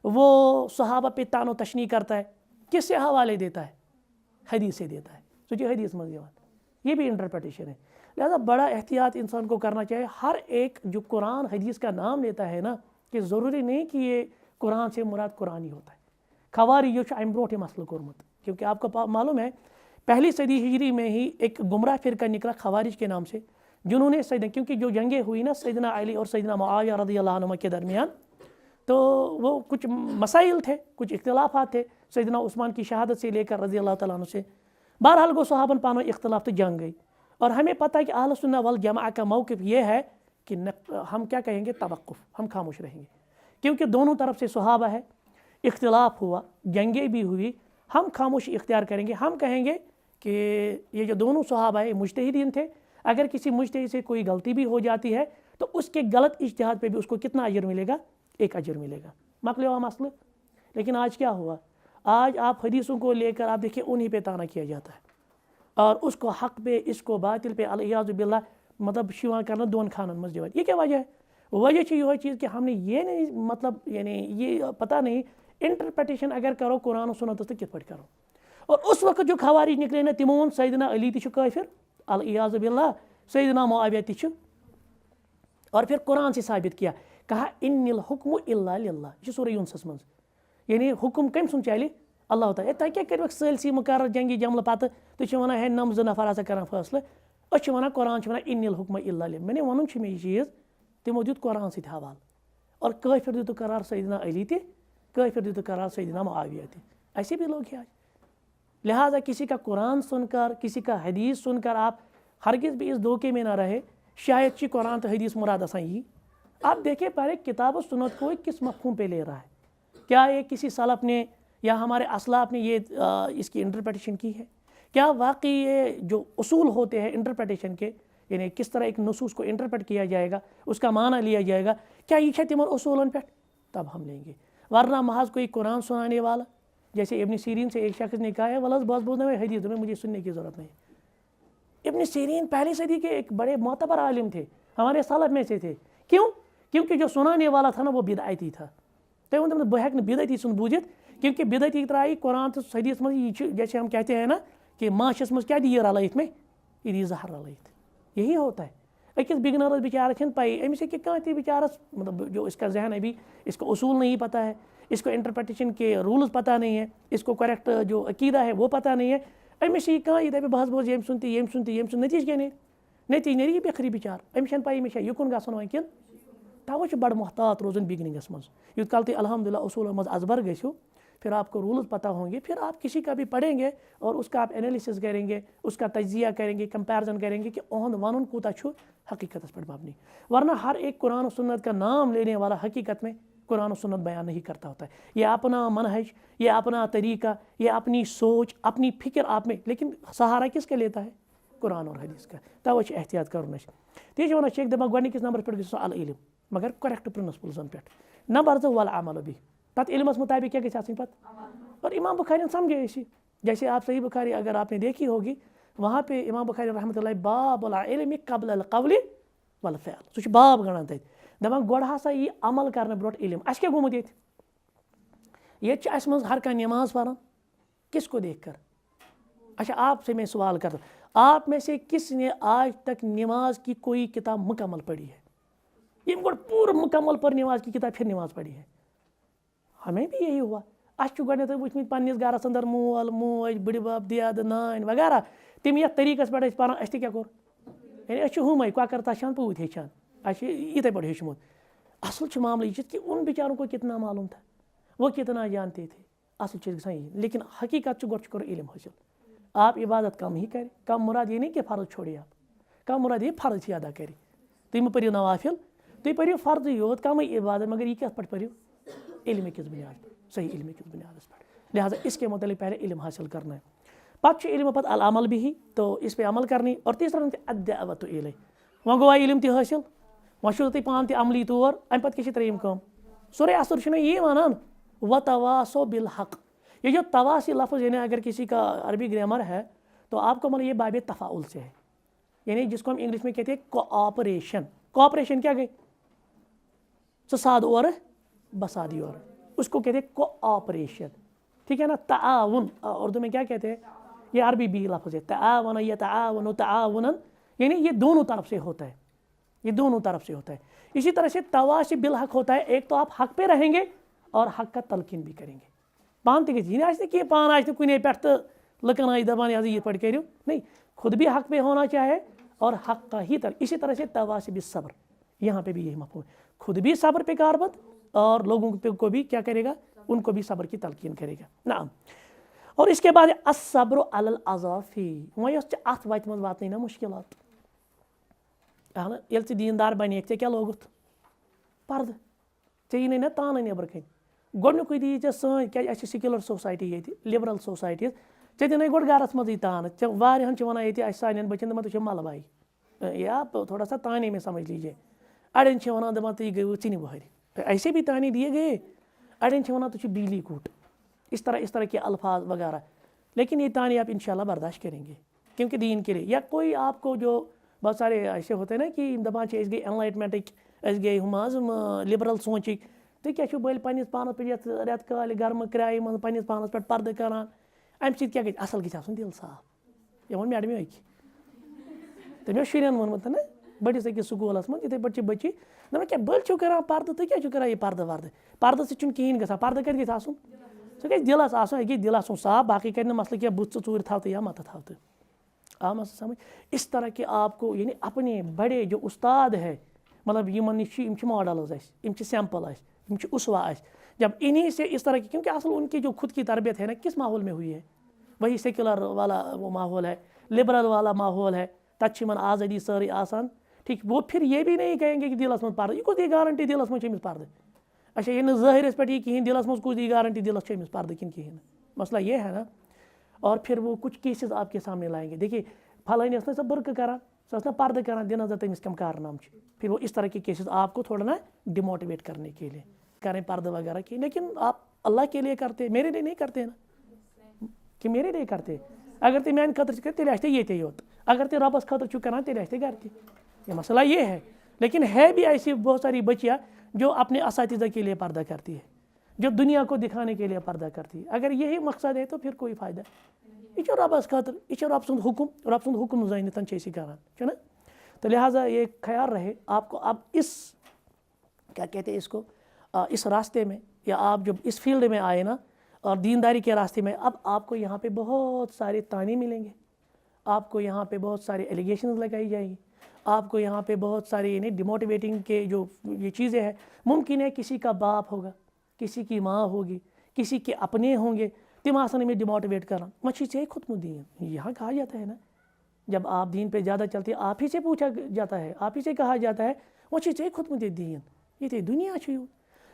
S1: वो सहाबा पे तानो तशनी करता है, किससे हवाले देता है, हदीस से देता है। तो जो हदीस मज़ीद ये भी इंटरप्रिटेशन है। लिहाजा बड़ा एहतियात इंसान को करना चाहिए। हर एक जो कुरान हदीस का नाम लेता है ना, कि ज़रूरी नहीं कि ये कुरान से मुराद कुरान ही होता है। खवारी यो अम ब्रोट मसल कोरमत, क्योंकि आपको मालूम है पहली सदी हिजरी में ही एक गुमराह फिरका निकला खवारिज के नाम से, जिन्होंने सैयदना, क्योंकि जो जंगें हुई ना सैयदना अली और सैयदना मुआविया रज़ियल्लाहु अन्हुमा के दरमियान, तो वो कुछ मसाइल थे, कुछ इख्तिलाफात थे सैयदना उस्मान की शहादत से लेकर रज़ियल्लाहु तआला अन्हु से। बहरहाल गो सहाबन पानो इख्तिलाफ तो जंग गई। और हमें पता है कि अहले सुन्नह वल जमाअह का मौक़िफ़ ये है कि हम क्या कहेंगे, तवक्कुफ़, हम खामोश रहेंगे, क्योंकि दोनों तरफ से सहाबा है, इख्तिलाफ हुआ, जंगें भी हुई, हम खामोशी इख्तियार करेंगे। हम कहेंगे कि ये जो दोनों सहाबा है मुज्तहिदीन थे, अगर किसी मुज्तहिद से कोई गलती भी हो जाती है तो उसके गलत इज्तिहाद पे भी उसको कितना अजर मिलेगा, एक अजर मिलेगा। मकले मसल। लेकिन आज क्या हुआ, आज आप हदीसों को लेकर आप देखिए उन्हीं पे ताना किया जाता है, और उसको हक पे, इसको बातिल पे अलियाज़ु बिल्लाह मतलब शिवा करना दोन खानन मस डिवाइड। ये क्या वजह है? वजह चाहिए यह चीज़ कि हमने ये नहीं मतलब यानी ये पता नहीं इंटरप्रिटेशन अगर करो कुरान और सुन्नत तो कित पट करो। और उस वक्त जो खवारिज निकले ना तिमोन सैयदना अली ति काफिर अलियाज़ु बिल्लाह, सैयदना मुआविया ति, और फिर कुरान से साबित किया, कहा इन्निल हुक्मु इल्ला लिल्लाह, ये सूरह यूनुस मंज, यानी हुक्म कम सुन चले अल्लाह ताला। तह क्या कर सलसी मुकर्रर जंगी जमल पत तो वन है नम जो नफर हसा कर फैसले, वन कुरान वन इन्निल हुक्म इल्ला लिल्लाह। मैंने वन ये चीज़ तिमो दित कुरान सत हवाल, और काफिर दित करार सैयदना अली ति, काफिर दित करार सैयदना मुआविया ति। ऐसे भी लोग हैं आज। लिहाजा किसी का कुरान सुनकर, किसी का हदीस सुनकर आप हरगिज़ भी इस धोखे में ना रहे शायद कि कुरान तो हदीस मुराद असा ही। आप देखिए पहले किताब और सुन्नत को किस मफ़हूम पे ले रहा है, क्या ये किसी सलफ़ ने या हमारे असलाफ ने ये इसकी इंटरप्रिटेशन की है? क्या वाकई ये जो उसूल होते हैं इंटरप्रिटेशन के, यानी किस तरह एक नसूस को इंटरप्रेट किया जाएगा, उसका माना लिया जाएगा, क्या ये तिमर उसूलन पे, तब हम लेंगे। वरना महज कोई कुरान सुनाने वाला, जैसे इब्न सीरीन से एक शख्स ने कहा है वलस बस बोलने में हदीस में मुझे सुनने की ज़रूरत नहीं। इब्न सीरीन पहली सदी के एक बड़े मोतबर आलिम थे, हमारे सलफ़ में से थे। क्यों? क्योंकि जो सुनाने वाला था ना वो बिदअती था। तो बह बिदअती सुन बूझित क्योंकि बिदती त्राई कुरान तो हदीस में जैसे हम कहते हैं ना कि माशस में क्या दी रलाइत में ये दी जहर रलाइत, यही होता है। अकिस बिगनरस बेचारा छन पाई अमिस के कह बेचारस मतलब जो इसका जहन अभी इसको उसूल नहीं पता है, इसको इंटरप्रिटेशन के रूल्स पता नहीं है, इसको करेक्ट जो अकीदा है वो पता नहीं है, अमिस कह ये दपे बहस बोज यम सुनती नतीज क्या नतीज नी बेखरी बेचार अमिस पाई मे युकुन गसन वन किन तवे बड़ मोहतात रोजन बिगनिंगस मज यूत काल तुम अल्हम्दुलिल्लाह उसूल मज अजबर गो फिर आपको रूल्स पता होंगे, फिर आप किसी का भी पढ़ेंगे और उसका आप एनालिसिस करेंगे, उसका तजिया करेंगे, कंपैरिजन करेंगे कि ओहन वन कूता छु हकीकत पर मबनी। वरना हर एक कुरान और सुन्नत का नाम लेने वाला हकीकत में कुरान और सुन्नत बयान नहीं करता होता है। ये अपना मनहज, ये अपना तरीका, ये अपनी सोच, अपनी फिक्र आप में, लेकिन सहारा किसका लेता है? कुरान और हदीस का। तवे एहतियात कर ती वन शेख दपा गोडनिकिस नंबर पे गो अल इल्म मगर करेक्ट प्रिंसिपल्सन पे नंबर 2 वल अमल भी पत इल्मस मुताबिक क्या गई पत। और इमाम बुखारी समझे इसी, जैसे आप सही बुखारी अगर आपने देखी होगी वहाँ पे इमाम बुखारी रहमतुल्लाह बाबुल इल्म क़ब्ल अल क़व्ल वल फ़िअल सह बाब गणन तत दपान गोड़ हसा यी अमल करने ब्रोट इल्म। अस क्या गोमुत ये अस मज हर कह नमाज पढ़ान किसको देख कर। अच्छा आपसे मैं सवाल करता हूँ, आप में से किसने आज तक नमाज की कोई किताब मुकम्मल पढ़ी है? ये गोड़ पूरा मुकम्मल पर नमाज की किताब फिर नमाज पढ़ी है? हमें भी यही हुआ। अस गोत वुचमत पन्निस गरस अंदर मोल मोज बड़ बब दियाद नान वगैरह तम ये तरीकस पे पान अस क्या कोर यानी अस हम कॉकर तछान पूत हेचान अस इथे पे हेचमुत। असल मामला ये कि उन बेचारों को कितना मालूम था, वो कितना जानते थे, असल चीज़ गई। लेकिन हकीकत गोट करो इल्म हासिल। आप इबादत कम ही करें, कम मुराद ये नहीं कि फ़र्ज छोड़िए आप, कम मुराद ये फ़र्ज ही अदा करें। तुम पढ़ो नवाफिल, तुम पढ़ो फ़र्ज योत कम इबादत, मगर ये क्या पढ़ो इल्म किस बुनियाद पर, सही इल्म किस बुनियाद पर। लिहाजा इसके मतलब पहले इल्म हासिल करना है, पत इल्म पत अल अमल भी, तो इस पे अमल करनी। और तीसरा अद्दावत इलैह, वह गो इल्म तह हासिल, वह तुम पान तह अमली तौर अम पे त्रेम कम सूरह असर ये वनान वतवासो बिल हक। ये जो तवासी लफ्ज़ यानी अगर किसी का अरबी ग्रामर है तो आपको मतलब ये बाब तफ़ाउल से है, यानी जिसको हम इंग्लिश में कहते हैं कोऑपरेशन। कोऑपरेशन क्या गई? साद और बसादी और, उसको कहते हैं कोऑपरेशन, ठीक है ना। ताउन उर्दू में क्या कहते हैं? ये अरबी भी लफ्ज़ है, तावन यतावन ताउनन, यानी ये दोनों तरफ से होता है, ये दोनों तरफ से होता है। इसी तरह से तवासी बिल हक होता है, एक तो आप हक पे रहेंगे और हक का तलकिन भी करेंगे। पान कि पान आज कुने पे तो लकन आई दबान ये पढ़ करो नहीं, खुद भी हक पे होना चाहिए और हक का ही तरह। इसी तरह से तवासी बिल सब्र, यहाँ पे भी यही मफ़हूम है, खुद भी सब्र पे कारबत और लोगों को भी क्या करेगा, उनको भी सब्र की तलकीन करेगा। नाम और इसके बाद अस्सब्र अलल अज़ाफ़ी, वह अत वत मज वात ना मुश्किलात। ये दीनदार बने क्या लोगुत पर्द चे ना तान नबर कन गोडनुक दी सन क्या सिक्युलर सोसाइटी ये लिबरल सोसाइटी चे दिन गोड गरस मज तान चे वारियान वन सान बचन दपान तुम मलबाई या आप थोड़ा सा ताने में समझ लीजिए। अड़न वन दपान तुम गई चिन बहर, ऐसे भी ताने दिए गए। अड़न वन तुम बिजली कूट, इस तरह के अल्फाज वगैरह। लेकिन ये ताने आप इंशाल्लाह बर्दाश्त करेंगे क्योंकि दीन के लिए। या कोई आपको जो बहुत सारे ऐसे होते हैं ना कि दपान गई एनलाइटमेंटिक, गई हम लिबरल सोचिक, तुम क्या बल पन्निस पानस पे रेत काल गर्म किराए मन पन्निस पानस पे पर्द करान, अमि सत क्या असल गई दिल साफ। ये वो मैडम तमें शुरन वोनमुत ना बड़िस अकिस स्कूलस मज इथे पे बच्ची दपान क्या बल छो करान पर्द, तुम क्या करान ये पर्द वर्द, पर्द सह कहें ग पर्द कत गई आसन, सह गई दिलस आसन, यह दिल आसन साफ, बाकी कर मसल क्या बुत चूर थव तो या मत थव तो। आ मस समझ? इस तरह के आपको यानी अपने बड़े जो उस्ताद है, मतलब यम मॉडल सैंपल उसवा, जब इन्हीं से इस तरह की, क्योंकि असल उनकी जो खुद की तरबियत है ना किस माहौल में हुई है, वही सेकुलर वाला वो माहौल है, लिबरल वाला माहौल है, तत्म आज़ादी सारी आसान। ठीक, वो फिर ये भी नहीं कहेंगे कि दिलस मज पर्द, यह कुछ दी गारंटी दिलस मज पर्द। अच्छा ये ज़ाहिरस पे कहें दिलस मज कुछ दी गारंटी दिलस पर्द किन कहें, मसला ये है ना। और फिर वो कुछ केसेस आपके सामने लाएंगे, देखिए फलानी ना सब बुर्क करान, सह पर्द करान, दिन नजर तमिस कम कारनाम, फिर वो इस तरह के केसेस आपको थोड़ा ना डिमोटिवेट करने के लिए करें पर्द वगैरह की। लेकिन आप अल्लाह के लिए करते, मेरे लिए नहीं करते ना, कि मेरे लिए करते। अगर तुम मान खतर कर तेल ये योत, अगर तुम रबस खतर करान तेल घर ते, ये मसला ये है। लेकिन है भी ऐसी बहुत सारी बच्चियाँ जो अपने असातिज़ा के लिए पर्दा करती है, जो दुनिया को दिखाने के लिए पर्दा करती है। अगर यही मकसद है तो फिर कोई फ़ायदा यह रबस खतर, यह रब सुंद हुकुम, रब सुंद हुकुम जानित करान ना। तो लिहाजा ये ख्याल रहे आपको अब इस क्या कहते हैं इसको इस रास्ते में, या आप जब इस फील्ड में आए ना और दीनदारी के रास्ते में, अब आपको यहाँ पे बहुत सारे ताने मिलेंगे, आपको यहाँ पे बहुत सारे एलिगेशंस लगाई जाएंगी, आपको यहाँ पे बहुत सारे यानी डिमोटिवेटिंग के जो ये चीज़ें हैं। मुमकिन है किसी का बाप होगा, किसी की माँ होगी, किसी के अपने होंगे, तिम आसन में डिमोटिवेट करना मच्छी से खुद मुदीन। यहाँ कहा जाता है ना, जब आप दीन पे ज़्यादा चलते आप ही से पूछा जाता है, आप ही से कहा जाता है मच्छी से खुद मुदे दीन, ये तो दुनिया अच्छी हो।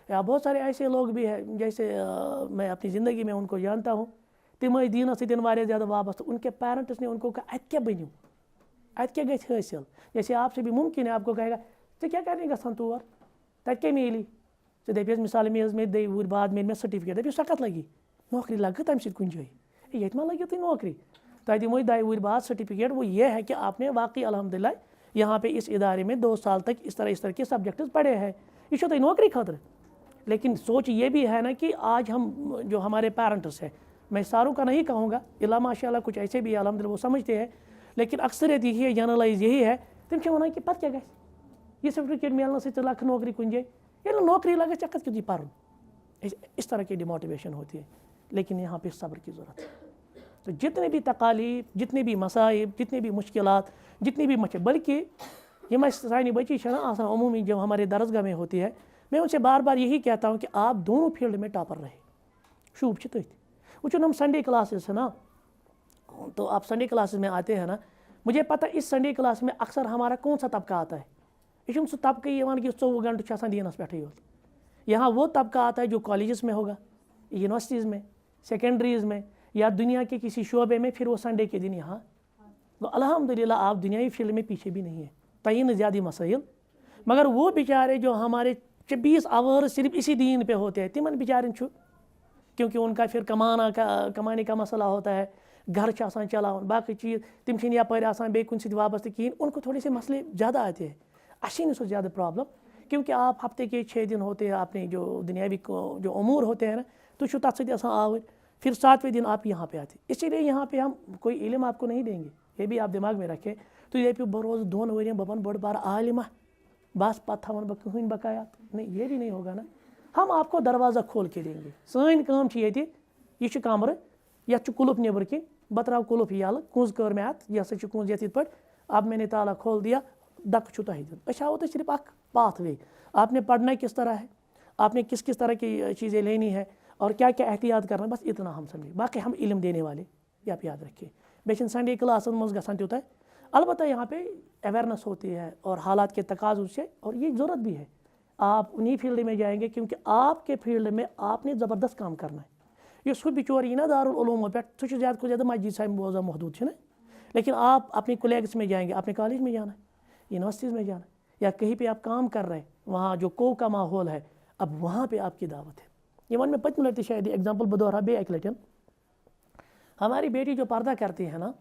S1: या बहुत सारे ऐसे लोग भी हैं जैसे मैं अपनी ज़िंदगी में उनको जानता हूँ, तिम दीन से ज़्यादा वाबस्त, उनके पेरेंट्स ने उनको कहा अत क्या बनो, अत क्या गई हासिल। जैसे आपसे भी मुमकिन है आपको कहेगा तो क्या करने गसान तौर तक क्या मिली, तो दप मिसाल में दे वुर बाद में सर्टिफिकेट दप कत लगी नौकरी लग तम सत कुछ जाए ये मा लगे तुम नौकरी, तह दिमो 2 वुर बाद सर्टिफिकेट। वो ये है कि आपने वाकई अल्हम्दुलिल्लाह यहाँ पे इस इदारे में 2 साल तक इस तरह के सब्जेक्ट्स पढ़े हैं, ये तो नौकरी खतर। लेकिन सोच ये भी है ना कि आज हम जो हमारे पेरेंट्स हैं, मैं सारों का नहीं कहूँगा, इला माशाल्लाह कुछ ऐसे भी अल्हम्दुलिल्लाह वो समझते हैं, लेकिन अक्सरियत यही है, जनरलाइज यही है, तुम वन कि पत क्या गए ये सर्टिफिकेट मिलने से लख नौकरी कुन जाए, ये नौकरी लगे चक्कर क्यों पढ़, इस तरह की डिमोटिवेशन होती है। लेकिन यहाँ पे सब्र की ज़रूरत है। तो जितने भी तकालीफ, जितने भी मसाइब, जितने भी मुश्किलात, जितनी भी बल्कि ये सानी बच्ची है ना आसान अमूमी जब हमारे दरसगाह में होती है, मैं उनसे बार बार यही कहता हूँ कि आप दोनों फील्ड में टॉपर रहे। शूब तथ वो हम संडे क्लासेस है ना, तो आप संडे क्लासेस में आते हैं ना, मुझे पता इस संडे क्लास में अक्सर हमारा कौन सा तबका आता है, ये सह तबका ये कि 24 घंटे दीनस पे योत। यहाँ वो तबका आता है जो कॉलेजेस में होगा, यूनिवर्सिटीज़ में, सेकेंडरीज़ में, या दुनिया के किसी शोबे में, फिर वो संडे के दिन यहाँ। तो अल्हम्दुलिल्लाह आप दुनियावी फील्ड में पीछे भी नहीं है, तयन ज़्यादा मसाइल। मगर वो बेचारे जो हमारे 24 आवर्स सिर्फ इसी दीन पे होते हैं, तिमन बेचारे क्योंकि उनका फिर कमाने का मसला होता है, घर चलान बाकी चीज़ तिम यपर बे कुन वाबस्त कहें, उनको थोड़े से मसले ज़्यादा आते हैं। अच्छी सो ज़्यादा प्रॉब्लम, क्योंकि आप हफ्ते के 6 दिन होते हैं, आपने जो दुनियावी जो उमूर होते हैं ना, तो तथ सत आवर, फिर 7वें दिन आप यहाँ पे आते। इसीलिए यहाँ पे हम कोई इल्म आपको नहीं देंगे, ये भी आप दिमाग में रखें। तो ये बरोज़ 2 वरियन बन बड़ बार आलिमा बस पा बह कहन बकायात, नहीं ये भी नहीं होगा ना। हम आपको दरवाज़ा खोल के देंगे। सन काम ये कमर ये कुलुप नबर कि बह त्राव कुलुप यल कुंज कर मे अत यह कुंज ये पे, अब मैंने ताला खोल दिया, दक तह दिन आओ तो सिर्फ पाथ वे, आपने पढ़ना किस तरह है, आपने किस किस तरह की चीज़ें लेनी है और क्या क्या एहतियात करना, बस इतना हम समझे। बाकी हम इल्म देने वाले, ये आप याद रखिए। बेन संडे क्लास मज ग तूत, अलबत्ता यहाँ पे अवेयरनेस होती है और हालात के तकाज़ुं से, और ये ज़रूरत भी है। आप उन्हीं फील्ड में जाएंगे क्योंकि आपके फील्ड में आपने ज़बरदस्त काम करना है। ये सह बिचोर यी ना दारुल उलूम पे सह ज़्यादा को ज़्यादा मस्जिद साहब बोजा महदूद है ना, लेकिन आप अपने कोलेग्स में जाएंगे, अपने कॉलेज में जाना है, यूनिवर्सिटीज़ में जाना है, या कहीं पे आप काम कर रहे हैं, वहाँ जो का माहौल है, अब वहाँ पे आपकी दावत है। ये वन में 5 मिनट शायद एग्जाम्पल बदौरा बे एक लटन, हमारी बेटी जो पर्दा करती है ना,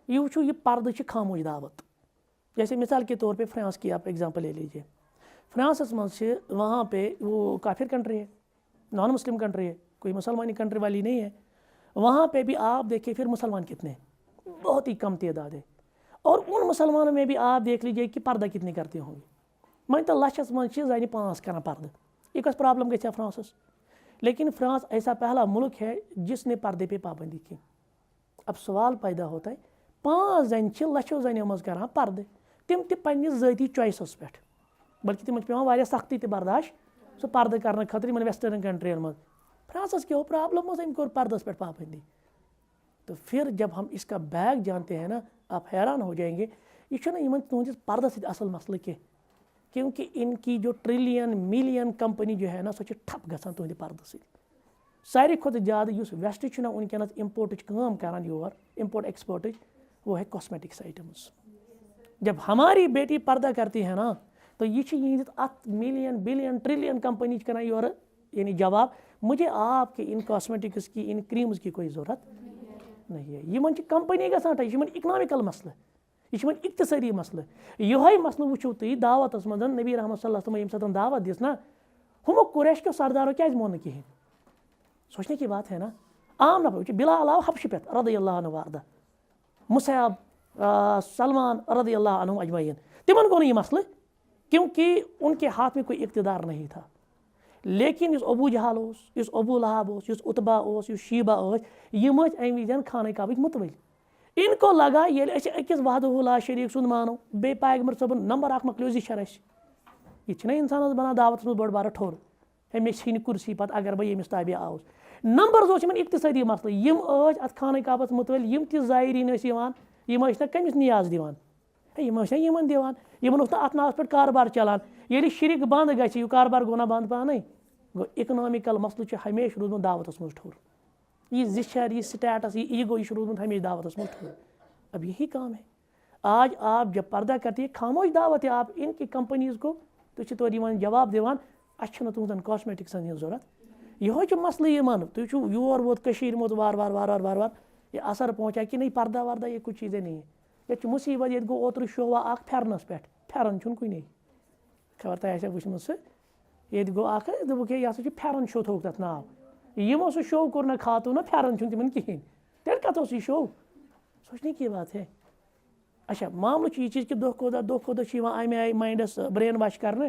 S1: ये वो ये पर्द खामोश दावत। जैसे मिसाल के तौर पे फ्रांस की आप एग्जांपल ले लीजिए, फ्रांस मज से वहाँ पे वो काफिर कंट्री है, नॉन मुस्लिम कंट्री है, कोई मुसलमानी कंट्री वाली नहीं है। वहाँ पे भी आप देखिए फिर मुसलमान कितने हैं, बहुत ही कम तादाद है। और उन मुसलमानों में भी आप देख लीजिए कि पर्दा कितने करते होंगे। मैं तो लक्षस मज जानी 5 कर पर्द, ये कस प्रॉब्लम गई फ्रांसस। लेकिन फ्रांस ऐसा पहला मुल्क है जिसने पर्दे पे पाबंदी की। अब सवाल पैदा होता है, 5 जन लक्षों जन मज कर पर्दे, तिम तन्नी ज़ाती चॉइसस पे, बल्कि तिम पे सख्ती ते बर्दाश्त सो पर्द करने खतर इन वेस्टर्न कंट्रियन मज। फ्रांसस क्या हो प्रॉब्लम अम कोर पर्दस पे पाबंदी। तो फिर जब हम इसका बैग जानते हैं ना, आप हैरान हो जाएंगे, ये तुहस पर्द से असल मसल कह, क्योंकि इनकी जो ट्रिलियन मिलियन कंपनी जो है ना सो ठप गसान तुहद पर्द से। सारे खुद ज़्यादा वेस्ट ना वनकस इम्पोर्ट काम करान योर, इम्पोर्ट एक्सपोर्ट, वो है कॉस्मेटिक्स आइटम्स। जब हमारी बेटी पर्दा करती है ना, तो ये अत मिलियन बिलियन ट्रिलियन कंपनी कर योर यानी जवाब, मुझे आपके इन कॉस्मेटिक्स की, इन क्रीम्स की कोई ज़रूरत नहीं है। ये कंपनी गसान टच, ये इकनॉमिकल मसला, ये इक्तसादी मसला। यह मसल वो तुम दावत मज नबी रहमत सल्लल्लाहु अलैहि वसल्लम यम दावत दिस ना, हमो कुरैश के सरदारों क्या मोन न कहें, सोचने की बात है ना। आम नफर बिलाल आव हबश पे रदियल्लाहु अन्हु वारदा, मुसैब, सलमान रदियल्लाहु अन्हुम अजमईन, तिमन को नहीं मसले क्योंकि उनके हाथ में कोई इक़्तिदार नहीं था। लेकिन इस अबू जहल इस अबू लहाब इस उतबा इस शीबा यम अमि विजन खाने काबिक मुतवल। इनको लगा ये अकिस वहदहुल्ला शरीक सुन मानो बे पैगम्बर सबन नंबर 1 मकलो जिशर यह इंसान बना दावत में बड़ बार ठोर मे छीन कुर्सी पत अगर बह यमिस ताबे आउस। नंबर 2 इक्तिसादी मसले यम अत खाने काबस मुतवल यम ति ज़ायरीन यम कमिस नियाज दिवान यम यमन दिवान यमन अत नाव पे कारबार चलान। ये शिरक बंद गि यह कारबार गो ना बंद पाने गो इकनॉमिकल मसल हमेशा रूदमुत दावत मज ठोर। ये जिशर ये स्टेटस ये ईगो यह रूदमुत हमेशा दावत मज ठोर। अब यही काम है। आज आप जब पर्दा करते हैं खामोश दावत है आप इनकी कंपनीज को तो तौर जवाब दिवान अच्छे तुहन कॉस्मेटिक्स जरूरत यह मसल यमन तुम योर वोत मोत वार वार वार वार वार वार ये असर पहुँचा कि नहीं पर्दा वर्दा ये कुछ चीज़ें नहीं है। ये मुसीबत ये गो ओतर शोवा अख फेरनस पे फेरन कुन खबर तह वुचम सह ये गो अख दोक यह फेरन शो थोक तथ नाव यमो सह शो कोर ना खातून फेरन तिमन कहें तेल कत यह शो सोचने की बात है। अच्छा मामल यह चीज़ कि दो खुद अमे आई माइंडस ब्रेन वाश कर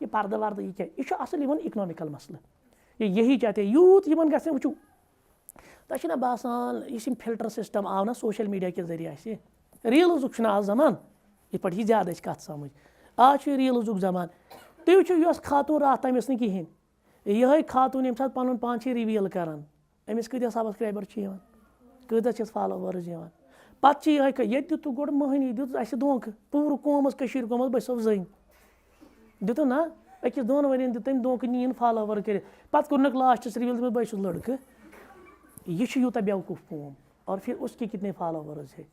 S1: ये पर्दा वर्दा यह क्या यह असल इकनॉमिकल मसल ये यही चाहते यूथ इन ग वो तुम बसान इस फिल्टर सिस्टम आव ना सोशल मीडिया के जरिए रील्स आज जमान ये पे ज्यादा कत समझ आज रील्स जमान तुम खातून रात तमिस न कहें यह खातून ये पुन पान रिवील कर अमिस कत सब्सक्राइबर कत फॉलोवर्स पे ये दित गोड़ महनी दित धोख पूर कौमस कौमस बस जन दितु ना अकिस 2 वन दित धोख नीन फॉलोवर कर पे कोर्नक लास्टस रिवील बस लड़के यह यूता बेवकूफ़ कौम और फिर उसके कितने फॉलोवर्स है।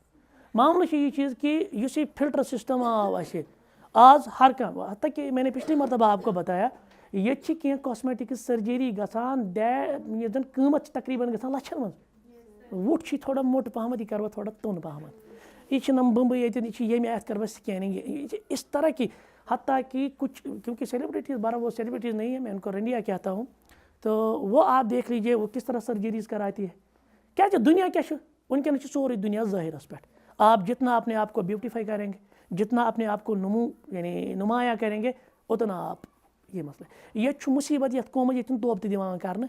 S1: मामला ये चीज़ कि ये फिल्टर सिस्टम आव आज हर कह हती कि मैंने पिछली मरतबा आपको बताया ये कह कॉस्मेटिक्स सर्जरी गसान जन कीमत तकरीबन गसान लक्षन मज वुट थोड़ा मोट पहमत यह कर थोड़ा तुन पहमत यह नम बम्बई ये अत कर स्कैनिंग इस तरह की हती कि कुछ क्योंकि सेलिब्रिटीज़ बरा वो सेलिब्रिटीज़ नहीं है मैं उनको रंडिया कहता हूँ तो वो आप देख लीजिए वो किस तरह सर्जरीज कराती है क्या दुनिया क्या उनके सोरी दुनिया ज़ाहिरस पे आप जितना अपने आप को ब्यूटीफाई करेंगे जितना अपने आप को यानी नुमाया करेंगे उतना आप ये मसला ये मुसीबत ये कौम ये तोब दिवान कर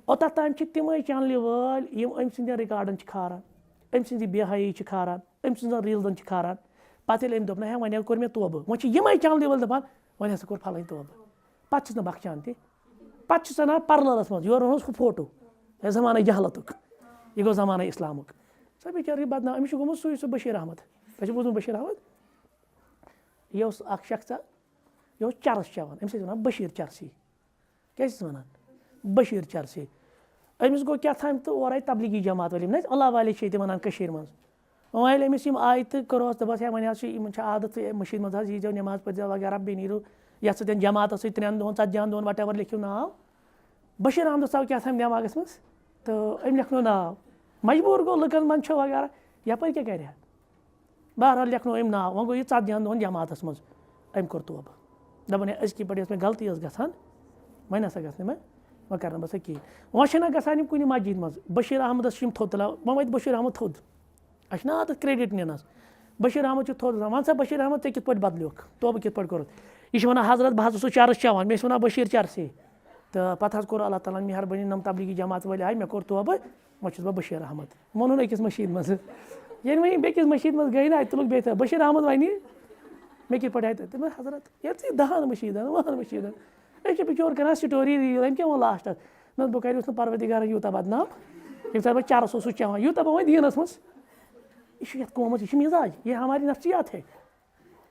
S1: ओत ताम तम चैनल वाल अम सद रिकॉर्डन खारान अम सद बेहयाई खारान अम सद रील्सन खारान पे अम दोप ना वन कोर मे तोब वो चैनल वाल दपान वन हसा कोर फलान तोब पे ना बख्शान पे सना पर्लरस मज योर वो फोटो ज़माना जहलतुक यह गो ज़माना इस्लामुक सह बेचार बदनाम अमिस गोमुत सह बशीर अहमद तुम बोजून बशीर अहमद यह शख्स यह चरस चवान अमिस वन बशीर चरसी क्या वन बशीर चरसी अमिस गो क्या थाम तो और आए तबलीगी जमात वाले ना अल्लाह वाले वन मज वह अमिस आय तो करोस दपस वन आदत मशीद मज यीजो नमाज पढ़ वगैरह बे नीरू ये सत्न जमात 3 दोन 4 दोन वट एवर लिखियो नाव बशीर अहमद साहब क्या दिमागस मज तो अम लिखनो नाव मजबूर गो लुकन मन वगैरह यपर क्या कर बहरहाल लिखनो अम नाव वो गो ये 4 दोन जमात मज अम कोर तोब दपान अजक पे मे गलती गसान वन हसा गस मे वह कर बस कहें वह गसान कुन मस्जिद मज बशीर अहमद थोद तुलान वह वत बशीर अहमद थोद अच्छे आदत क्रेडिट निनस बशीर अहमद थोद वन सा बशीर अहमद ते कित बदलोक तोब कित कोर यह वन हजरत बह सो चरस चवान मे वन बशीर चरसे तो पे कोर अल्लाह ताला मेहरबानी नम तबलीगी जमात वाले आए मे कोर तोब वह बशीर अहमद वोन अकिस मशीद मज ये वह बेकिस मशीद मज गई ना तुलक बे बशीर अहमद वन मे कित पे तम हजरत ये 10 मशीदन 1 मशीदन अ बिचोर कर स्टोरी रील क्या वो लास्ट न बह कर परवरदिगार यूता बदनाम ये सर बह चरस सो चवान यूता बह दीनस मज यह कौमत यह मिजाज ये हमारी नफ्सियात है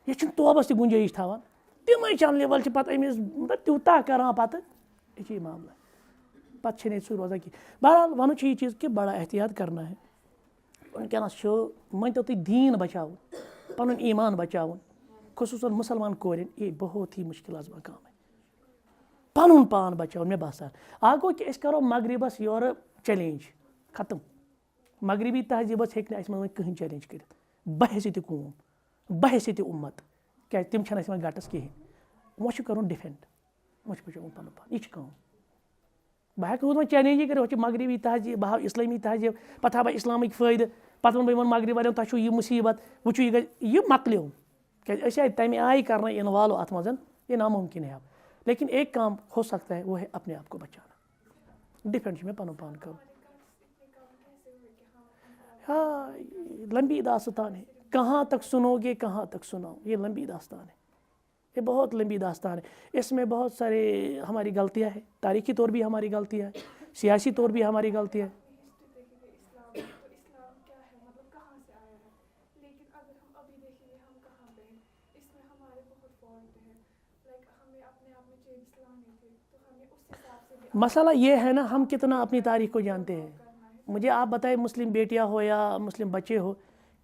S1: यह तोबस गुंजाइश थवान तम चैनल वाल पे अमिस तूता करान पे ये मामला पे सह रोजान कि बहरहाल वन ये चीज़ कि बड़ा एहतियात करना है वनकस मन तो तुम दीन बचाव पन ईमान बचाव खसूसन मुसलमान कोरें ये बहुत ही मुश्किल काम है पन पान बचाव मे बसान आ गो कि करो मगरबस योर चैलेंज खत्म मगरबी तहजीबस हे कहीं चैलेंज कर बहसीत कौम बहसीत उम्मत क्या तम गटस कहें वो कर डिफेंड मुझ पे पन पान यह कम बह हेक चैलेंज कर मगरबी तहजीब बह इस्लामी तहजीब पा बह इस्लामिक फ़ायदे पत वन बह मगरब वाले तुम यह मुसीबत वो यह मकलो क्या तमें आय कर इन्वॉल्व अत मज ये नामुमकिन है अब लेकिन एक काम हो सकता है वो है अपने आप को बचाना डिफेंड में पन पान कर हाँ लंबी दास्तान है कहाँ तक सुनोगे कहाँ तक सुनाओ ये लंबी दास्तान है ये बहुत लंबी दास्तान है इसमें बहुत सारे हमारी गलतियाँ हैं तारीखी तौर भी हमारी गलतियाँ हैं सियासी तौर भी हमारी गलतियाँ हैं मसला ये है ना हम कितना अपनी तारीख को जानते हैं मुझे आप बताएं मुस्लिम बेटियां हो या मुस्लिम बच्चे हो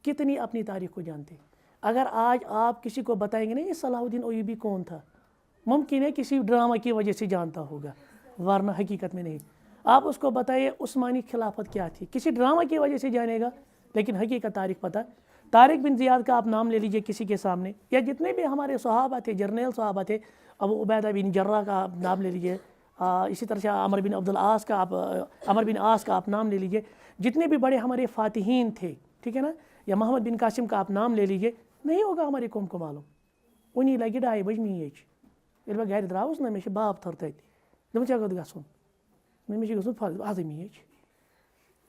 S1: कितनी अपनी तारीख को जानते हैं अगर आज आप किसी को बताएंगे ना ये सलाहुद्दीन अय्यूबी कौन था मुमकिन है किसी ड्रामा की वजह से जानता होगा वरना हकीकत में नहीं आप उसको बताइए उस्मानी खिलाफत क्या थी किसी ड्रामा की वजह से जानेगा लेकिन हकीकत तारीख पता तारिक बिन ज़ियाद का आप नाम ले लीजिए किसी के सामने या जितने भी हमारे सहाबा थे जर्नैल सहाबा थे अबू उबैदा बिन जर्रा का आप नाम ले लीजिए इसी तरह से अमर बिन अब्दुल आस का आप अमर बिन आस का आप नाम ले लीजिए जितने भी बड़े हमारे फातिहीन थे ठीक है ना या मोहम्मद बिन कासिम का आप नाम ले लीजिए नहीं होगा हमारी कौम को मालूम उन्हीं लगे 2:30 बजे मीच ये मैं घर द्रावस ना मे बाप थर तत दम क्या गन मे गन फर्ज आज मीच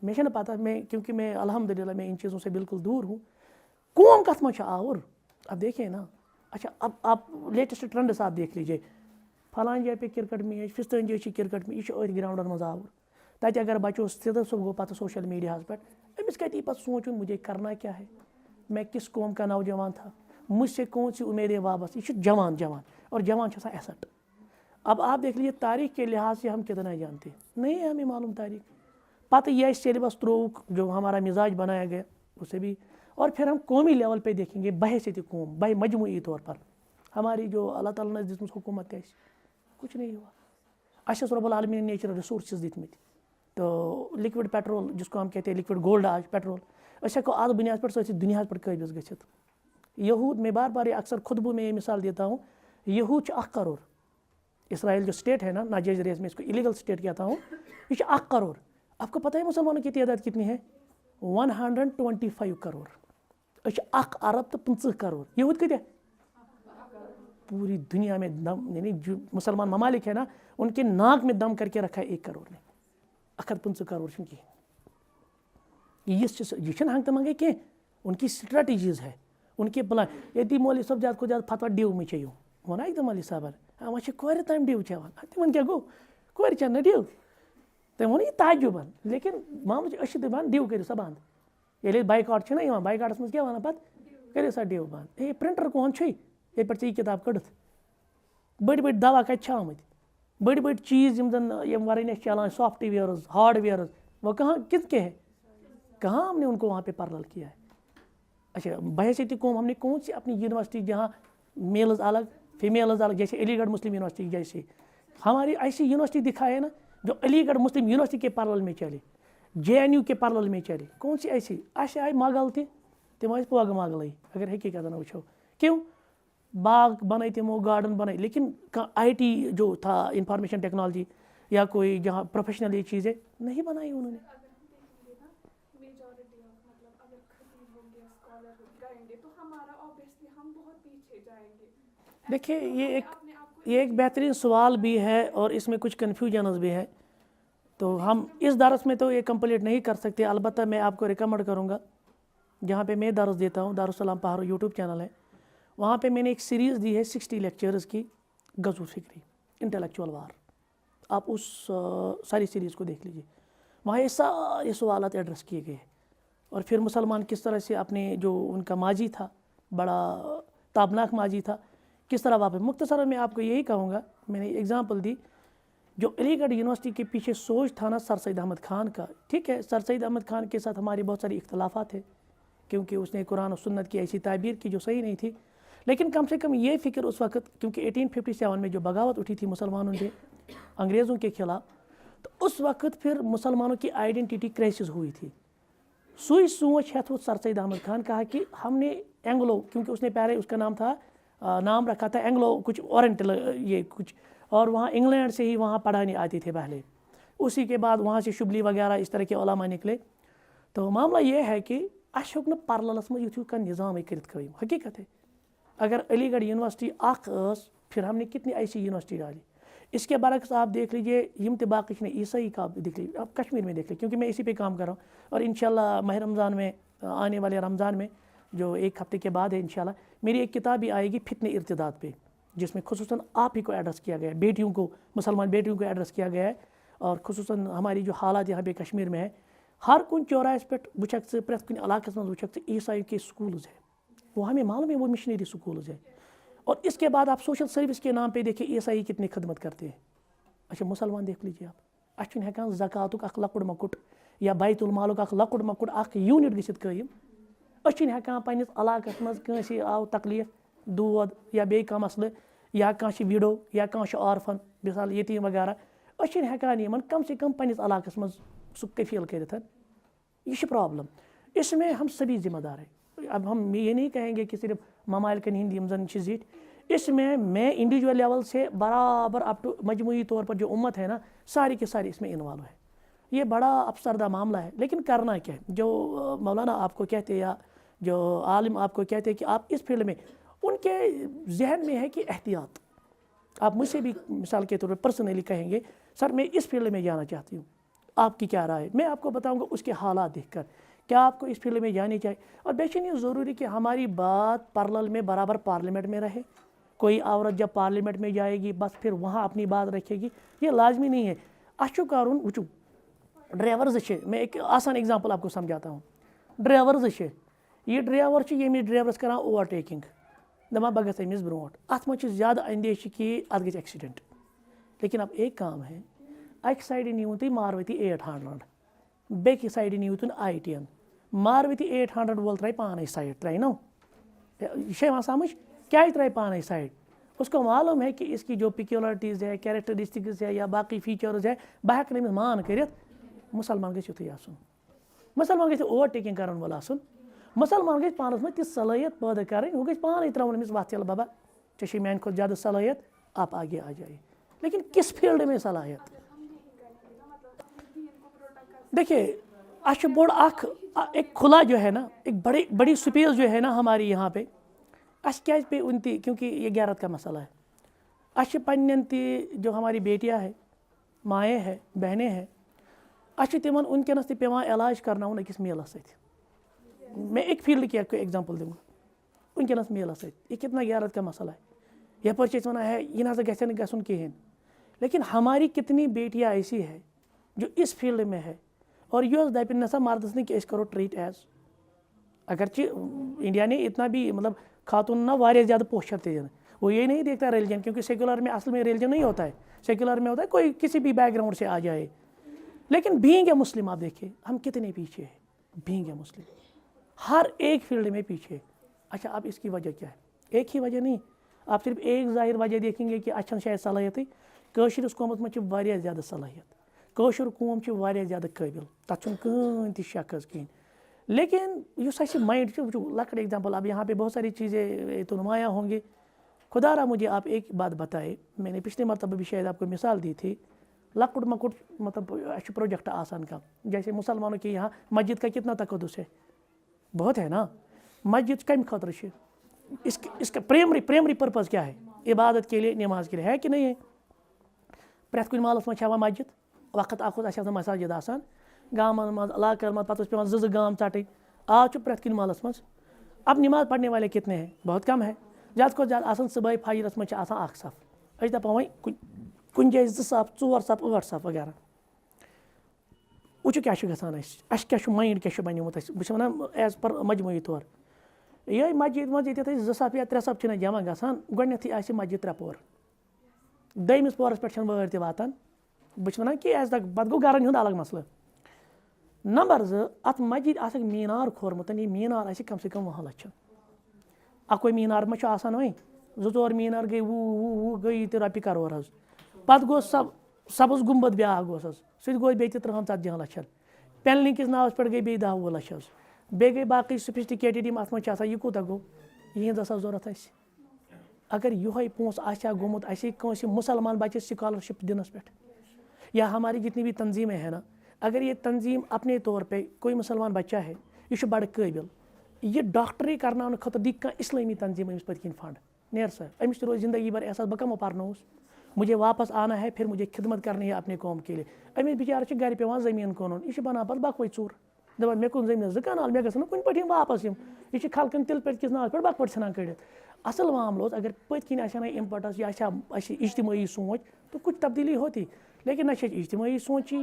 S1: मे पता मैं क्योंकि मैं अल्हम्दुलिल्लाह मैं इन चीज़ों से बिल्कुल दूर हूँ कौम कथ मह आवर अब देखिए ना अच्छा अब आप लेटेस्ट ट्रेंड्स आप देख लीजिए फलान जाए पे क्रिकेट मैच फिस्तन जाए क्रिकेट मैच यह ग्राउंडन मज आवर तक अगर बचो सिद्ध सो गो पता सोशल मीडिया पे अमिस कती पत सोचुन मुझे करना क्या है मैं किस कौम का नौजवान था मुझसे कौन सी उम्मीदें वाबस्ता ये जवान जवान और जवान एसेट अब आप देख लीजिए तारीख के लिहाज से हम कितना जानते हैं नहीं है हमें मालूम तारीख पता यह सिलेबस त्रोक जो हमारा मिजाज बनाया गया उसे भी और फिर हम कौमी लेवल पे देखेंगे बहैसियत कौम बह मजमूई तौर पर हमारी जो अल्लाह ताला ने दित्मत हुकूमत है कुछ नहीं हुआ अशस रब्बुल आलमीन ने नेचुरल रिसोर्सेज दित्मत तो लिक्विड पेट्रोल जिसको हम कहते हैं लिक्विड गोल्ड आज पेट्रोल अस हेको आज बुनियाद पर सोच दुनिया पर काबिज गच्छित यहूद में बार बार अक्सर खुतबों में ये मिसाल देता हूँ यहूद 1 करोड़ इसराइल जो स्टेट है ना नाजायज़ रेस में इसको इलीगल स्टेट कहता हूँ ये 1 करोड़ आपको पता है मुसलमानों की तादाद कितनी है 125 करोड़ 1 अरब तो 50 करोड़ यहूद कत पूरी दुनिया में दम यानी जो मुसलमान ममालिक है ना उनके नाक में दम करके रखा है 1 करोड़ ने 150 करोड़ ये हंग तमंगे कह उनकी स्ट्रेटजीज है उनके प्लान यदि मौलवी सब ज़्यादा को ज़्यादा फतवा डिव में चाहिए वना एकदम मौलवी साहब वह कोर तम डिव चवान तिमन क्या गो कोर चन डिव तम वो ताजुबन लेकिन मामले दपान डिव करो सा बंद ये बाइकआउट ना बाइकआउटस मज क्या वन पे करो सा डिव बंद ये प्रिंटर कौन ये पे किताब कड़त बड़ बड़ दवा कत आमत बड़ बड़ चीज़ यम वन चलान सॉफ्टवेयर हार्डवेयर वो कहाँ किसके है कहाँ हमने उनको वहाँ पे पैरेलल किया है अच्छा बहैसियत कौम हमने कौन सी अपनी यूनिवर्सिटी जहाँ मेल्स अलग फीमेल्स अलग जैसे अलीगढ़ मुस्लिम यूनिवर्सिटी जैसे हमारी ऐसी यूनिवर्सिटी दिखाए ना जो अलीगढ़ मुस्लिम यूनिवर्सिटी के पैरेलल में चले JNU के पैरेलल में चले कौन सी ऐसी आए मगल तम पोग मगल अगर हकीकत वो क्यों बाग बनाए तमो गार्डन बनाए लेकिन IT जो था इंफॉर्मेशन टेक्नोलॉजी या कोई जहाँ प्रोफेशनल ये चीज़ें नहीं बनाई उन्होंने देखिए ये एक बेहतरीन सवाल भी है और इसमें कुछ कन्फ्यूजन्स भी है तो हम इस दरस में तो ये कंप्लीट नहीं कर सकते अलबत्ता मैं आपको रिकमेंड करूँगा जहाँ पे मैं दरस देता हूँ दारुस्सलाम पहाड़ यूट्यूब चैनल है वहाँ पे मैंने एक सीरीज़ दी है 60 लेक्चर्स की गज़ो फिक्री इंटेलेक्चुअल वार आप उस सारी सीरीज़ को देख लीजिए वहाँ ये सारे सवालात एड्रेस किए गए और फिर मुसलमान किस तरह से अपने जो उनका माजी था बड़ा ताबनाक माजी था किस तरह वापस मुख्तसर में आपको यही कहूँगा मैंने एग्ज़ाम्पल दी जो अलीगढ़ यूनिवर्सिटी के पीछे सोच था ना सर सैयद अहमद ख़ान का ठीक है सर सैयद अहमद ख़ान के साथ हमारी बहुत सारी इख्तलाफात थे क्योंकि उसने कुरान और सुन्नत की ऐसी ताबीर की जो सही नहीं थी लेकिन कम से कम ये फ़िक्र उस वक्त क्योंकि 1857 में जो बगावत उठी थी मुसलमानों ने अंग्रेज़ों के ख़िलाफ़ तो उस वक्त फिर मुसलमानों की आइडेंटिटी क्राइसिस हुई थी सुई सोच है तो सर सैयद अहमद ख़ान कहा कि हमने एंग्लो क्योंकि उसने पहले उसका नाम रखा था एंग्लो कुछ ओरिएंटल ये कुछ और वहाँ इंग्लैंड से ही वहाँ पढ़ाने आते थे पहले, उसी के बाद वहाँ से शुबली वगैरह इस तरह के उलमा निकले। तो मामला ये है कि अस हेक पार्लरस में यूँ का निज़ाम कर हकीकत है। अगर अलीगढ़ यूनिवर्सिटी फिर हमने कितनी ऐसी यूनिवर्सिटी डाली। इसके बरक्स आप देख लीजिए यम ते बाकी ने ईसाई का देख लीजिए, आप कश्मीर में देख लीजिए, क्योंकि मैं इसी पे काम कर रहा हूँ। और इंशाल्लाह माह रमज़ान में, आने वाले रमज़ान में जो 1 हफ्ते के बाद है इंशाल्लाह, मेरी एक किताब भी आएगी फितने इर्तिदाद पे, जिसमें खुसूसन आप ही को एड्रेस किया गया है, बेटियों को, मुसलमान बेटियों को एड्रेस किया गया है। और खुसूसन हमारी जो हालात यहाँ पे कश्मीर में है, हर कुछ चौराहे पे वुचक से प्रत कुछ इलाक़स में वुचक से ईसाई के स्कूल्स है, वो हमें मालूम है वो मिशनरी स्कूल्स है। और इसके बाद आप सोशल सर्विस के नाम पे देखिए ईसाई कितनी खिदमत करते हैं। अच्छा मुसलमान देख लीजिए आप, अच्छे हेकान ज़कातुक अख लकुड़ मकुट या बैतुल मालुक अख लकुड़ मकुड़ अख यूनिट गसित कायम, अच्छे हेकान पन्निस इलाक़स मज कांसे आव तकलीफ दूध या बे कम मसले या कांसे विडो या कांसे ऑर्फन मिसाल यतीम वगैरह, अच्छे हेकान यमन कम से कम पन्निस इलाक़स मज सु कफील करित। ये प्रॉब्लम, इसमें हम सभी जिम्मेदार हैं। अब हम ये नहीं कहेंगे कि सिर्फ ममालिकन हिंद यम जन जीत, इसमें मैं इंडिविजुअल लेवल से बराबर अप टू मजमूई तौर पर जो उम्मत है ना, सारी के सारी इसमें इन्वॉल्व है। ये बड़ा अफसरदा मामला है, लेकिन करना क्या है। जो मौलाना आपको कहते हैं या जो आलिम आपको कहते हैं कि आप इस फील्ड में, उनके जहन में है कि एहतियात। आप मुझसे भी मिसाल के तौर पर पर्सनली कहेंगे सर मैं इस फील्ड में जाना चाहती हूँ, आपकी क्या राय है, मैं आपको बताऊँगा उसके हालात देखकर क्या आपको इस फील्ड में जानी चाहिए। और बेशक ये ज़रूरी कि हमारी बात पार्लर में बराबर पार्लियामेंट में रहे। कोई औरत जब पार्लियामेंट में जाएगी बस फिर वहाँ अपनी बात रखेगी, ये लाजमी नहीं है। अच्छु कारून वुचु ड्राइवर्स, मैं एक आसान एग्जांपल आपको समझाता हूँ। ड्राइवर्स ये ड्राइवर यमिस ड्राइवरस करान ओवरटेकिंग, दपान बह गस अमिस ब्रोट, अत मज ज़्यादा अंदेश कि अत गई एक्सीडेंट। लेकिन अब एक काम है, अक साइड नीव तुम मारुति 800, बेक साइड नीव तुम i10, मारुति 800 वोल त्राय पाने साइड त्राय नो, यह समझ क्या त्राय पाने साइड। उसको मालूम है कि इसकी जो पिक्युलरिटीज़ है, कैरेक्टरिस्टिक्स है या बाकी फीचर्स है, बह हेक नमिस मान कर। मुसलमान गई युथुई आसुन, मुसलमान गई ओवरटेकिंग करन वोल आसुन, मुसलमान गई पानस में ती सलाहियत पैदा करें, वो गई पानी त्रावन अमिस वत चल बाबा चे मान खुद ज़्यादा सलाहियत, आप आगे आ जाइए। लेकिन किस फील्ड में सलाहियत, देखिए अच्छ बोड़ एक खुला जो है ना, एक बड़ी स्पेस जो है ना हमारी यहाँ पे, अस क्या पे उनती, क्योंकि ये गैरत का मसला है। अच्छ पन्न जो हमारी बेटियाँ है, माएँ हैं, बहनें हैं, अच्छ तिमन उनकनस पे पेवान इलाज करना अकिस मेलस सत। मैं एक फील्ड की आपको एग्जांपल दूंगा, उनकनस मेलस सत, ये कितना गैरत का मसला है। यपर वन है यह ना गन गसन कहें, लेकिन हमारी कितनी बेटियाँ ऐसी है जो इस फील्ड में है और यह दपन नसा मर्दस ने कि करो ट्रीट एज, अगरचे इंडिया ने इतना भी मतलब खातून ना वारिया ज़्यादा पोस्चर देना, वो ये नहीं देखता रिलीजन, क्योंकि सेकुलर में असल में रिलीजन नहीं होता है। सेकुलर में होता है कोई किसी भी बैकग्राउंड से आ जाए, लेकिन बीइंग ए मुस्लिम आप देखिए हम कितने पीछे हैं। बीइंग ए मुस्लिम हर एक फील्ड में पीछे। अच्छा अब इसकी वजह क्या है, एक ही वजह नहीं, आप सिर्फ एक ज़ाहिर वजह देखेंगे कि अच्छा शायद सलाहियत कौशरिस कौमस में वारिया ज़्यादा सलाहियत, कौशर कौम वारिया ज़्यादा काबिल, तथ कहीं ति शक कहें। लेकिन इस माइंड लकड़ एग्जाम्पल, अब यहाँ पे बहुत सारी चीज़ें तो नुमाया होंगी। खुदारा मुझे आप एक बात बताए, मैंने पिछले मरतबा भी शायद आपको मिसाल दी थी, लकुट मकुट मतलब प्रोजेक्ट आसान का, जैसे मुसलमानों के यहाँ मस्जिद का कितना तकद्दुस है, बहुत है ना। मस्जिद कम खतर इसका प्राइमरी पर्पज़ क्या है, इबादत के लिए, नमाज के लिए, है कि नहीं है। प्रत कुछ मालस में हवा मस्जिद वक्त अखुद मसाजिद आसान गामन मज इलाकन मज पे जो गाम चटन, आज प्रत कुछ मालस मज। अब नमाज पढ़ने वाले कितने हैं, बहुत कम है। ज़्यादा को ज़्यादा आसान सुबह फजरस में अख सफ, अस दपान वही कुछ जाए 2 सफ 4 सफ 8 सफ वगैरह। वो क्या क्या माइंड क्या बनमुत, बस वन एज पर मजमूई तौर ये मस्जिद मज ये 2 सफ या 3 सफ जमा गसान, गोडनेथी आसि मस्जिद 3 पोर, दमिस पोरस पे वह वातान। बस वन कि एज तक पे गो गरन हुंद अलग मसल। नंबर 2 अत मस्जिद आसक मीनार खोरमुत, ये मीनार आसि कम से कम 10 लक्ष। अकोई मीनार में आसान वही 2-4 मीनार गई वो गई तो रपि करोड़ हज, पत गो सब्ज गुम्बद ब्या गोस सह गो बे 30-40 लक्षन, पेनलिंग किस नावस पे गई बे 10-20 लक्ष हज, बे गई बाकी सोफिस्टिकेटेड अत मे यह कूत गो, यहद जरूरत अगर यह पोस आशा गोमुत ऐसे कौन मुसलमान बच्चे स्कॉलरशिप दिनस पे, या हमारी जितनी भी तंजीमें हैं ना, अगर ये तंजीम अपने तौर पे कोई मुसलमान बच्चा है यह बड़ काबिल, ये डॉक्टरी करना खतर दी कह इस्लामी तंजीम अमिस पे फंड नेर सर अमिस रोज जिंदगी भर एहसास बह कमो पारनोस, मुझे वापस आना है, फिर मुझे खिदमत करनी है अपने कौम के लिए। अमिस बेचार घर पे ज़मीन कौन यह बना पे बकवे चूर दपान मे कुन जमीन 2 कनाल मे गन कुन पे वापस यह खलकन तिल पे किस नाज पे बक पे ठान कड़ित। असल मामलो अगर पत किन इम्पोर्टेंस या इज्तिमाई सोच तो कुछ तब्दीली होती, लेकिन ना इज्तिमाई सोची